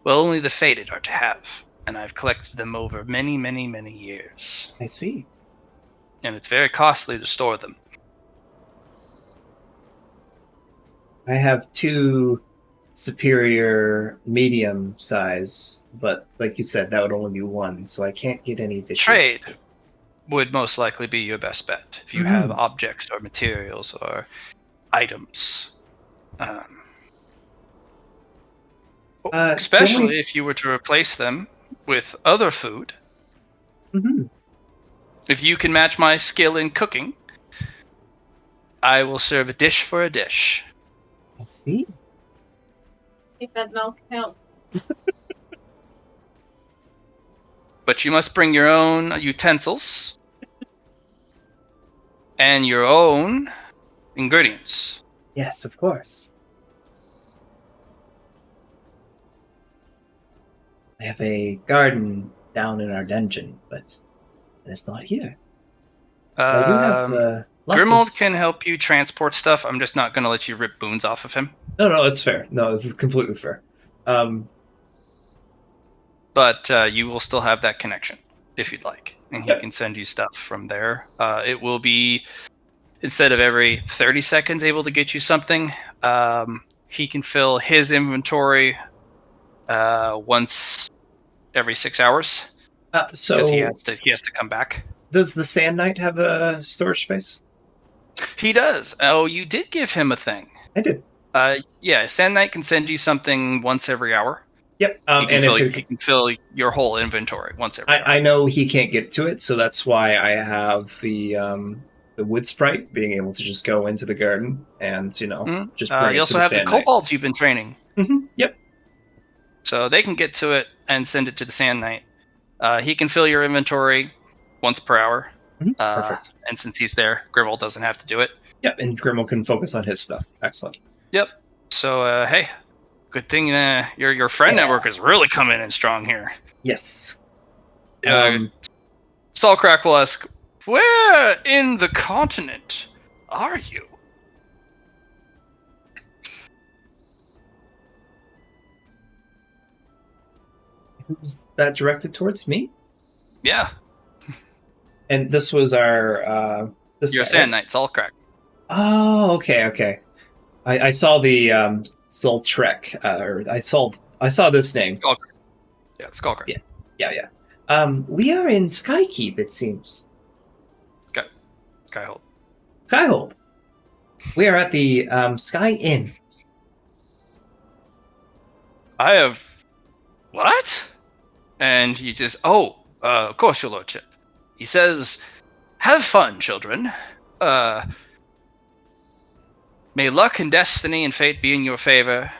well, only the fated are to have, and I've collected them over many years. I see. And it's very costly to store them. I have 2 superior medium size, but like you said, that would only be 1, so I can't get any dishes. Trade would most likely be your best bet if you have objects or materials or items. Especially if you were to replace them with other food. If you can match my skill in cooking, I will serve a dish for a dish. I see. If that now count. But you must bring your own utensils and your own ingredients. Yes, of course. I have a garden down in our dungeon, but it's not here. But I do have lots Grimold of. can help you transport stuff. I'm just not going to let you rip boons off of him. No, it's fair. No, this is completely fair. But you will still have that connection if you'd like, and he Yep. can send you stuff from there. It will be, instead of every 30 seconds able to get you something, he can fill his inventory once every 6 hours So because he has to come back. does the Sand Knight have a storage space? He does. Oh, you did give him a thing. I did. Yeah, Sand Knight can send you something once every hour. Yep. He can fill your whole inventory once every hour. I know he can't get to it, so that's why I have the wood sprite being able to just go into the garden and just bring it to the Sand Knight. You also have the kobolds you've been training. Yep. So they can get to it and send it to the Sand Knight. He can fill your inventory once per hour. Perfect. And since he's there, Grimold doesn't have to do it. Yep, and Grimmel can focus on his stuff. Excellent. Yep. So hey, good thing your friend network is really coming in strong here. Yes. Stallcrack will ask, "Where in the continent are you?" Who's that directed towards me? Yeah, And this was our you're a Sand Knight, Stallcrack. Oh, okay. I saw the Zoltrek, or I saw this name. Skullcrack. Yeah, Skullcrack. Yeah. We are in Skykeep, it seems. Skyhold. Skyhold. We are at the Sky Inn. I have what? And he just, of course, your lordship. He says, "Have fun, children. May luck and destiny and fate be in your favor,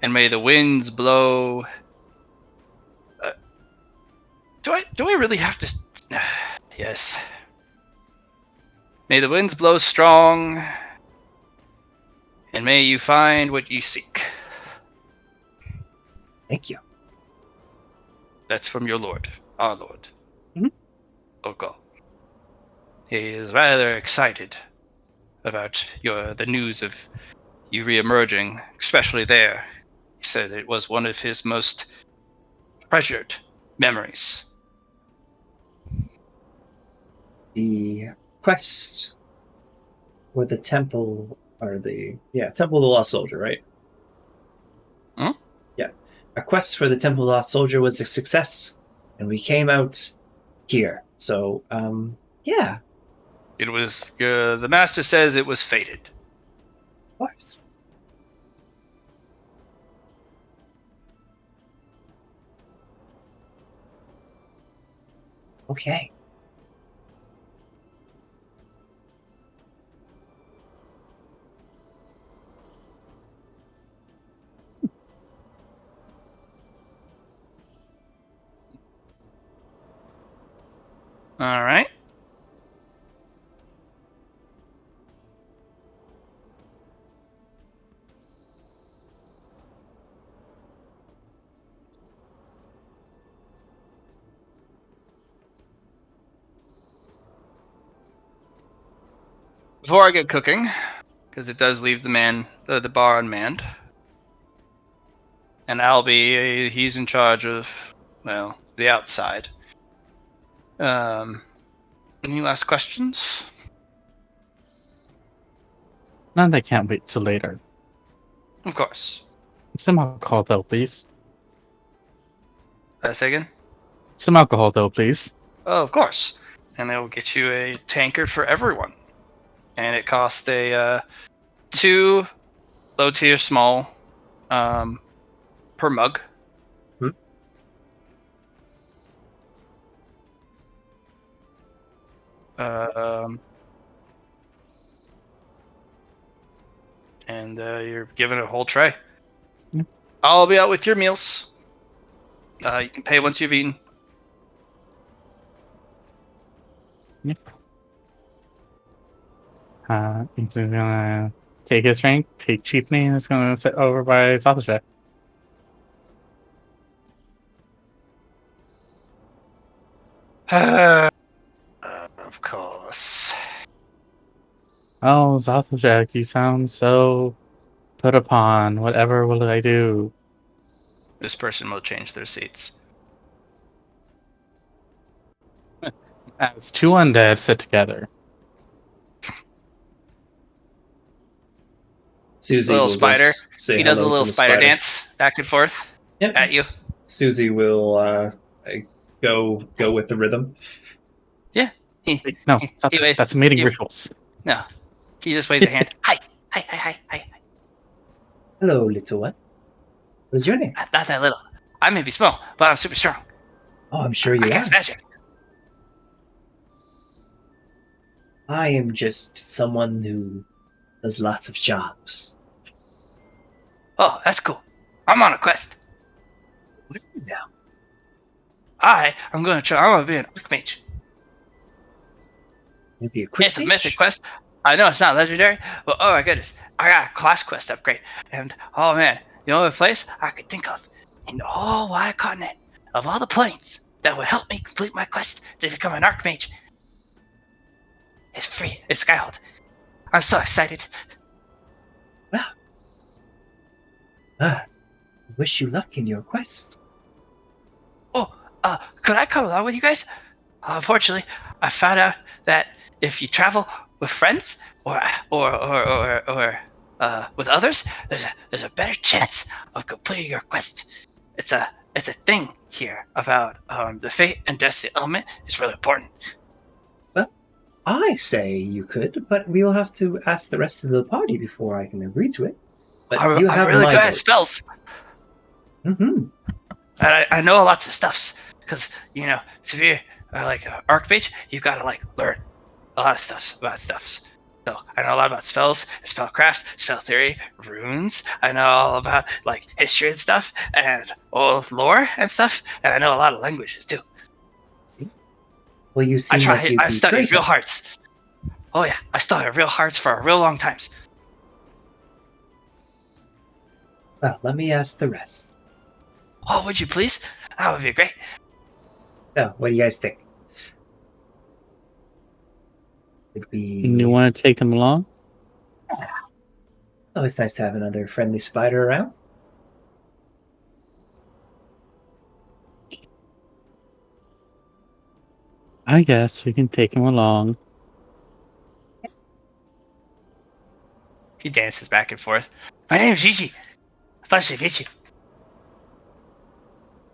and may the winds blow." Do I really have to? Yes. May the winds blow strong, and may you find what you seek. Thank you. That's from your lord, our lord. Mhm. Oh God. He is rather excited about the news of you re-emerging, especially there. He said it was one of his most treasured memories. The quest for the temple, or Temple of the Lost Soldier, right? Hmm? Yeah. Our quest for the Temple of the Lost Soldier was a success, and we came out here. So, yeah. It was, the master says it was fated. Of course. Okay. All right. Before I get cooking, because it does leave the bar unmanned, and he's in charge of, well, the outside. Any last questions? None that can't wait till later. Of course. Some alcohol, though, please. Say again? Some alcohol, though, please. Oh, of course. And they will get you a tankard for everyone. And it costs a 2 low tier small per mug. And you're given a whole tray. Yep. I'll be out with your meals. You can pay once you've eaten. Yep. He's gonna take his drink, take Cheapney, and it's gonna sit over by Sausage. Of course. Oh, Zathajek, you sound so put upon. Whatever will I do? This person will change their seats. As two undead sit together. Susie Little will spider. just say He does a hello little to the spider dance back and forth Yep. at you. Susie will go with the rhythm. He, Wait, no, he, stop he that. waves- That's mating he- rituals. No. He just waves a hand. Hi. Hi, hi, hi, hi. Hello, little one. What's your name? Not that little. I may be small, but I'm super strong. Oh, I'm sure I you are. cast magic. I am just someone who does lots of jobs. Oh, that's cool. I'm on a quest. What are you now? I'm going to be an archmage. Maybe a quick It's a mythic quest. I know it's not legendary, but oh my goodness, I got a class quest upgrade. And oh man, the only place I could think of in the whole wide continent of all the planes that would help me complete my quest to become an archmage is free. It's Skyhold. I'm so excited. Wish you luck in your quest. Could I come along with you guys? Unfortunately, I found out that if you travel with friends or with others, there's a better chance of completing your quest. It's a thing here about the fate and destiny element is really important. I say you could, but we will have to ask the rest of the party before I can agree to it. But you have I'm really my good vote. at spells. Mm-hmm. And I know lots of stuffs because if you're like an archmage, you gotta like learn a lot of stuff about stuffs. So I know a lot about spells, spellcrafts, spell theory, runes. I know all about like history and stuff, and old lore and stuff. And I know a lot of languages too. Well, you seem like you'd I be studied great real at it. hearts. Oh yeah, I studied real hearts for a real long times. Well, let me ask the rest. Oh, would you please? That would be great. So, what do you guys think? Would we... You want to take them along? Oh, it's nice to have another friendly spider around. I guess we can take them along. He dances back and forth. My name's Gigi. Pleasure to meet you.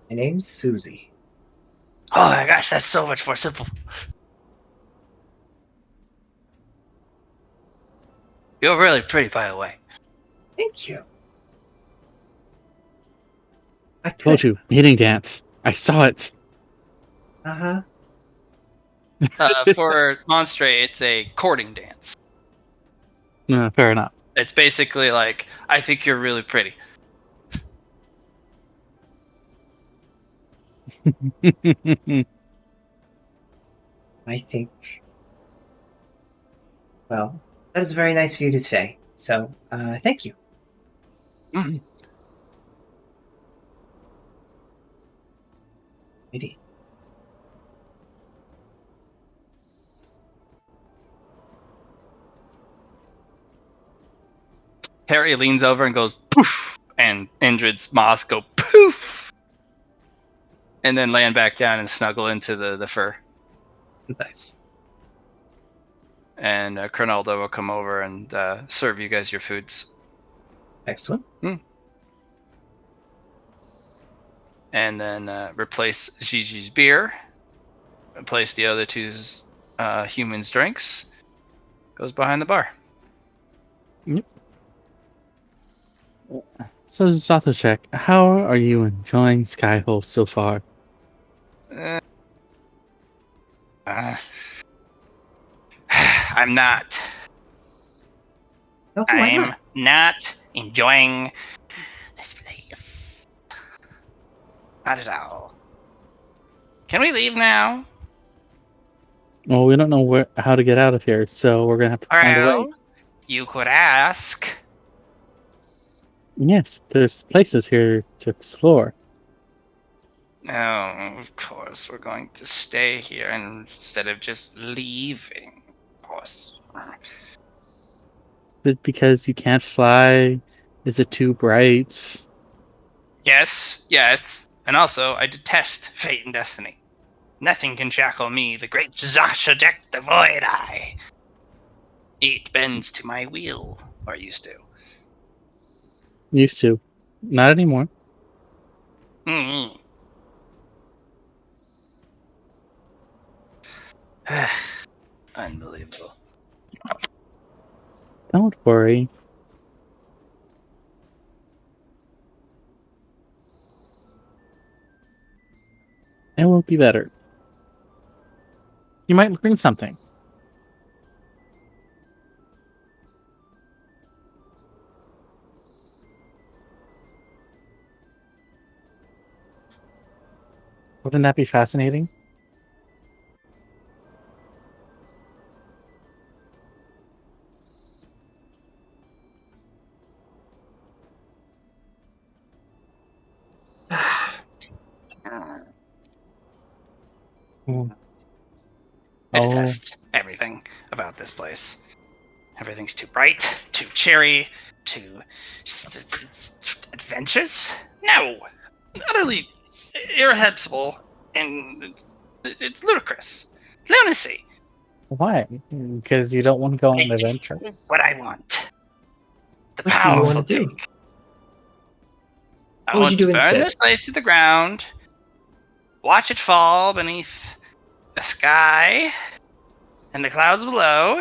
My name's Susie. Oh my gosh, that's so much more simple. You're really pretty, by the way. Thank you. I Told you, meeting dance. I saw it. Uh-huh. For Monstray, it's a courting dance. No, fair enough. It's basically like, I think you're really pretty. I think... Well, that is very nice of you to say. So, thank you. Mhm. Indeed. Harry leans over and goes poof, and Indrid's moths go poof, and then land back down and snuggle into the fur. Nice. And Cronaldo will come over and serve you guys your foods. Excellent. And then replace Gigi's beer, replace the other two's humans' drinks, goes behind the bar. So, Zathajek, how are you enjoying Skyhole so far? I'm not. Oh, why I'm not? not enjoying this place. Not at all. Can we leave now? Well, we don't know how to get out of here, so we're gonna have to find a way. Well, you could ask. Yes, there's places here to explore. Oh, of course, we're going to stay here instead of just leaving. Of course. But because you can't fly, is it too bright? Yes, yes. And also, I detest fate and destiny. Nothing can shackle me, the great Zashadek the Void Eye. It bends to my will, or used to. Used to. Not anymore. Mm-hmm. Unbelievable. Don't worry. It will be better. You might learn something. Wouldn't that be fascinating? Mm. I Oh, detest everything about this place. Everything's too bright, too cheery, too adventures. No, utterly irrepressible, and it's ludicrous. Lunacy. why? Because you don't want to go on I an just adventure. what I want. The What do you want powerful to do? take. I What would you want to do burn instead? this place to the ground, watch it fall beneath the sky and the clouds below,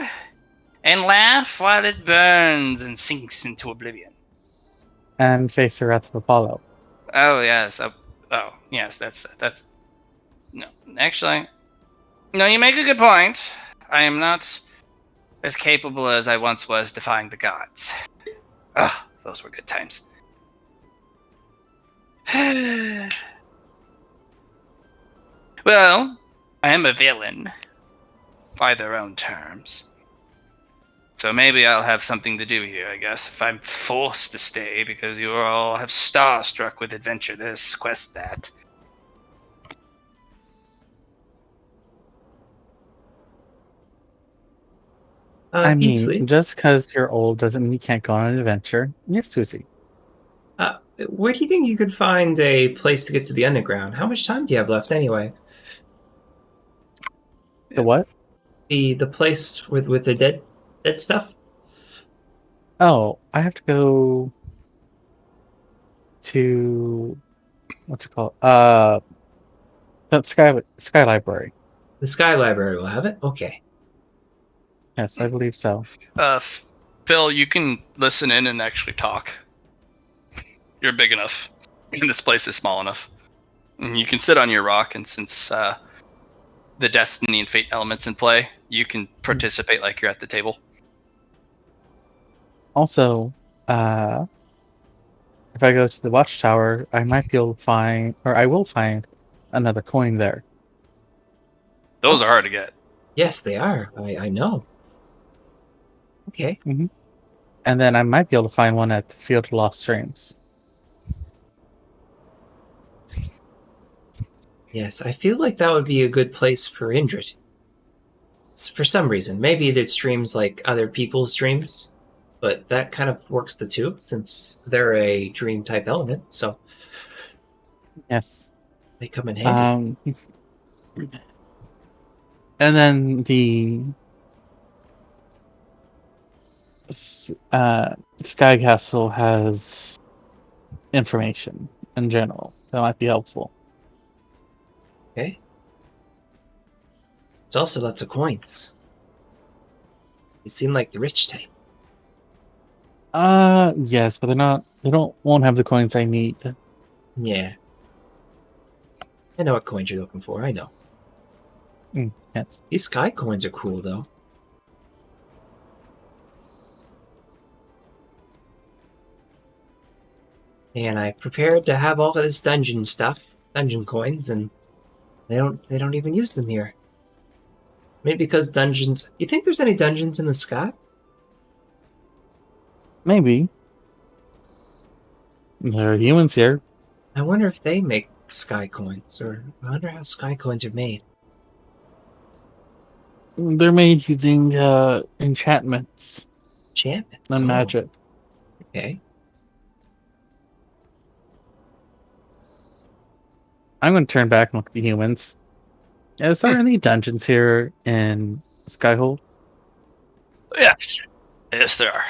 and laugh while it burns and sinks into oblivion. And face the wrath of Apollo. Oh yes. Oh yes. That's no. Actually, no. You make a good point. I am not as capable as I once was defying the gods. Ah, those were good times. Well, I am a villain by their own terms. So maybe I'll have something to do here, I guess, if I'm forced to stay because you all have starstruck with adventure this, quest that. I mean, Eatsley, just because you're old doesn't mean you can't go on an adventure. Yes, Susie. where do you think you could find a place to get to the underground? How much time do you have left anyway? The what? The place with the dead stuff? Oh, I have to go to what's it called? That Sky Library. The Sky Library will have it? Okay. Yes, I believe so. Phil, you can listen in and actually talk. You're big enough, and this place is small enough. And you can sit on your rock, and since the destiny and fate elements in play, you can participate like you're at the table. Also, if I go to the watchtower, I might be able to find, or I will find, another coin there. Those are hard to get. Yes, they are. I know. Okay. And then I might be able to find one at the Field of Lost Streams. Yes, I feel like that would be a good place for Indrid. For some reason. Maybe it streams like other people's dreams, but that kind of works the two since they're a dream type element, so Yes. they come in handy. And then the Sky Castle has information in general that might be helpful. Okay. There's also lots of coins. You seem like the rich type. Yes, but won't have the coins I need. Yeah. I know what coins you're looking for, I know. Yes. These sky coins are cool though. And I prepared to have all of this dungeon stuff, dungeon coins, and they don't even use them here. Maybe because dungeons. You think there's any dungeons in the sky? Maybe. There are humans here. I wonder if they make sky coins, or I wonder how sky coins are made. They're made using enchantments Enchantments. and Oh, magic. okay. I'm going to turn back and look at the humans. Is there any dungeons here in Skyhold? Yes. Yes, there are.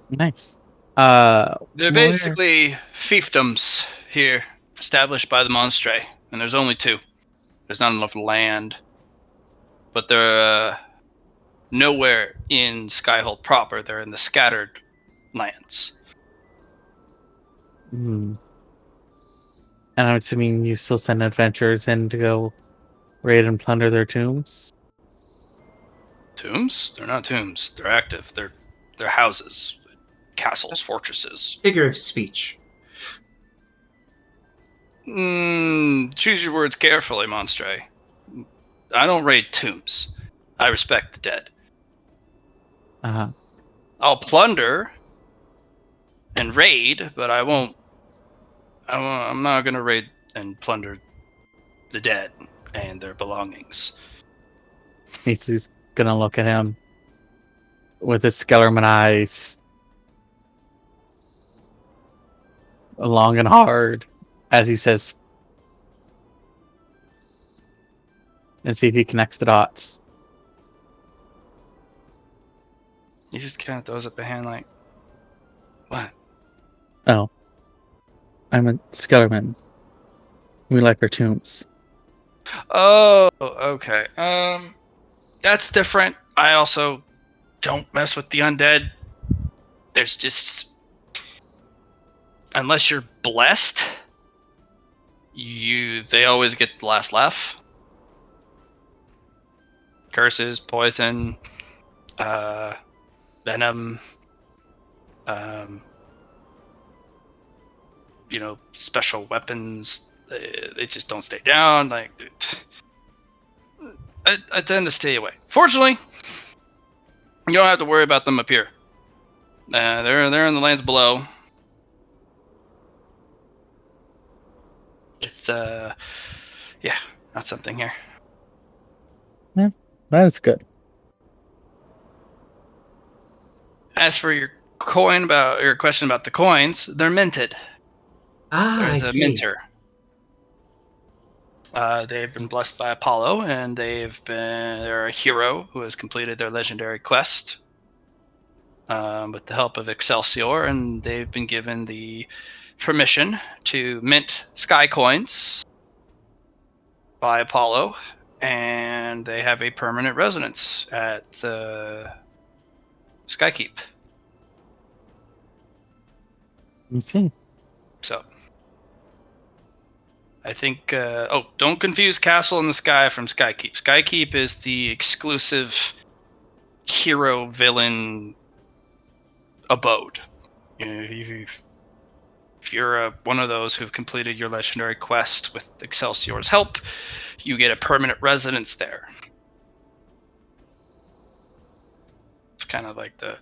Nice. They're basically fiefdoms here, established by the Monstre, and there's only 2. There's not enough land, but they're nowhere in Skyhold proper. They're in the scattered lands. And I'm assuming you still send adventurers in to go raid and plunder their tombs? Tombs? They're not tombs. They're active. They're houses, castles, fortresses. Figure of speech. Choose your words carefully, Monstre. I don't raid tombs. I respect the dead. Uh-huh. I'll plunder and raid, but I won't. I'm not gonna raid and plunder the dead and their belongings. He's going to look at him with his Skellerman eyes, long and hard, as he says, and see if he connects the dots. He just kind of throws up a hand like, what? Oh. I'm a Skellerman. We like our tombs. Oh, okay. That's different. I also don't mess with the undead. There's just, unless you're blessed, they always get the last laugh. Curses, poison, venom, special weapons. They just don't stay down. Like, I tend to stay away. Fortunately, you don't have to worry about them up here. They're in the lands below. It's not something here. That's good. As for your question about the coins, they're minted. I There's a see. minter. They've been blessed by Apollo, and they're a hero who has completed their legendary quest with the help of Excelsior, and they've been given the permission to mint sky coins by Apollo, and they have a permanent residence at Skykeep. You see. So, I think. Don't confuse Castle in the Sky from Skykeep. Skykeep is the exclusive hero villain abode. If you're one of those who've completed your legendary quest with Excelsior's help, you get a permanent residence there. It's kind of like the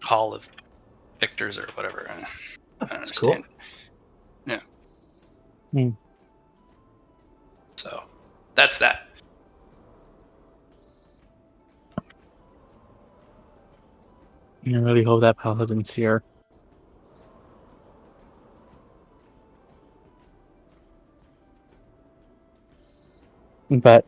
Hall of Victors or whatever. I don't That's understand. cool. Yeah. Hmm. So, that's that. I really hope that paladin's here. But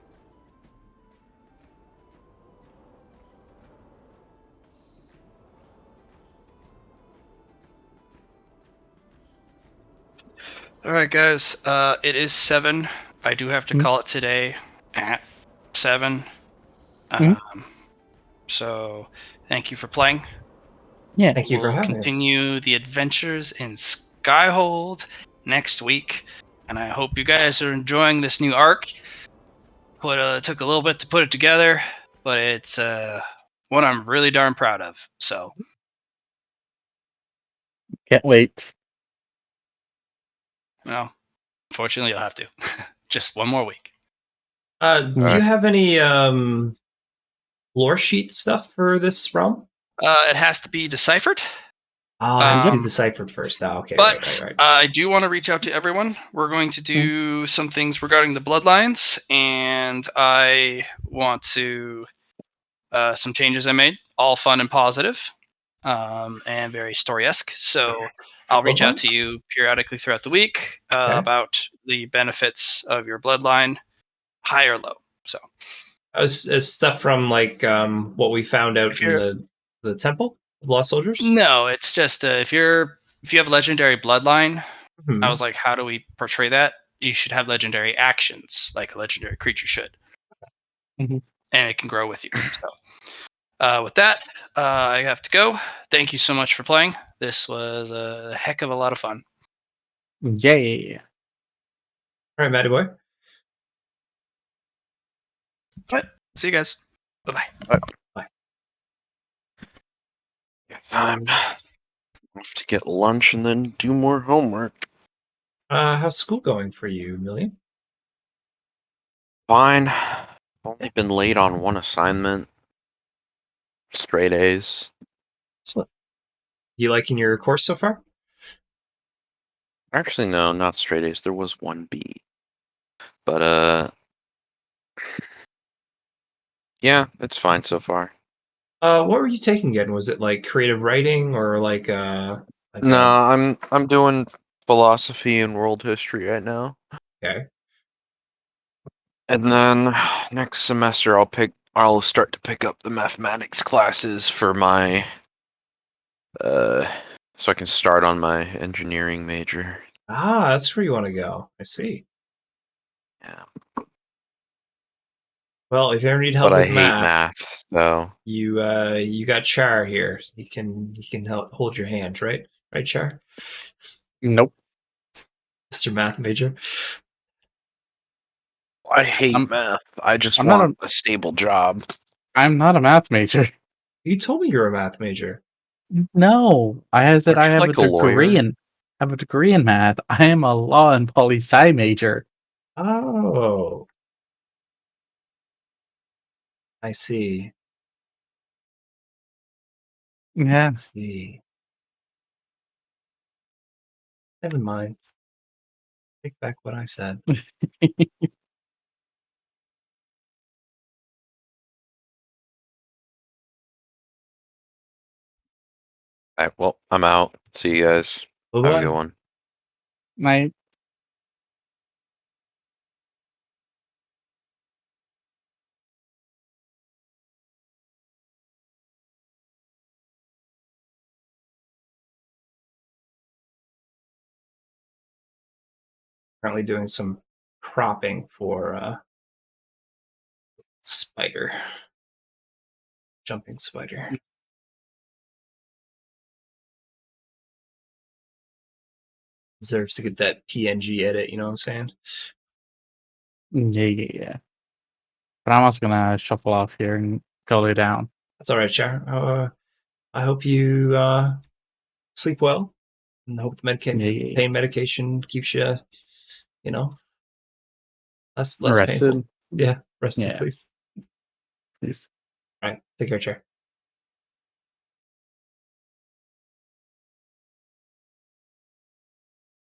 All right, guys. It is 7. I do have to call it today at 7. So, thank you for playing. yeah, Thank you for We'll having us. continue the adventures in Skyhold next week, and I hope you guys are enjoying this new arc. It took a little bit to put it together, but it's one I'm really darn proud of. So, can't wait. well, unfortunately, you'll have to. Just one more week. Do you have any lore sheet stuff for this realm? It has to be deciphered. Oh, it has to be Um, deciphered first. Oh, okay, But right. I do want to reach out to everyone. We're going to do some things regarding the bloodlines, and I want to some changes I made, all fun and positive, and very story-esque. So I'll reach out to Bloodlines? you periodically throughout the week Okay. about the benefits of your bloodline, high or low. So As stuff from like what we found out if in you're the temple of lost soldiers. no, it's just if you have legendary bloodline, I Hmm. was like, how do we portray that? You should have legendary actions, like a legendary creature should, Mhm. and it can grow with you. So, with that, I have to go. Thank you so much for playing. This was a heck of a lot of fun. Yay. All right, Matty boy. All right, see you guys. Bye bye. Time. Have to get lunch and then do more homework. How's school going for you, Million? Fine. Only been late on one assignment. Straight A's. Excellent. You liking your course so far? Actually, no, not straight A's. There was one B. But yeah, it's fine so far. What were you taking again? Was it like creative writing or like No, I'm doing philosophy and world history right now. okay. And then next semester I'll start to pick up the mathematics classes for my so I can start on my engineering major. Ah, that's where you want to go. I see. Yeah. Well, if you ever need help But I with hate math, so you got Char here. He can help hold your hand, right? Right, Char? Nope. Mr. Math major. I hate I'm- math. I just I'm not want a stable job. I'm not a math major. You told me you were a math major. No, I said Aren't I you have like a a degree lawyer? in math. I am a law and poli sci major. Oh, I see. Yeah. I see. Never mind. Take back what I said. Alright, well, I'm out. See you guys. Have a Bye-bye. good one. My Currently doing some cropping for spider. Jumping spider. Deserves to get that PNG edit, you know what I'm saying? yeah. But I'm also gonna shuffle off here and go lay down. That's all right, Char. I hope you sleep well, and I hope the Yeah. pain medication keeps you, you know, less painful. Rested. Yeah, rested, Yeah. please. Please. All right, take care, Char.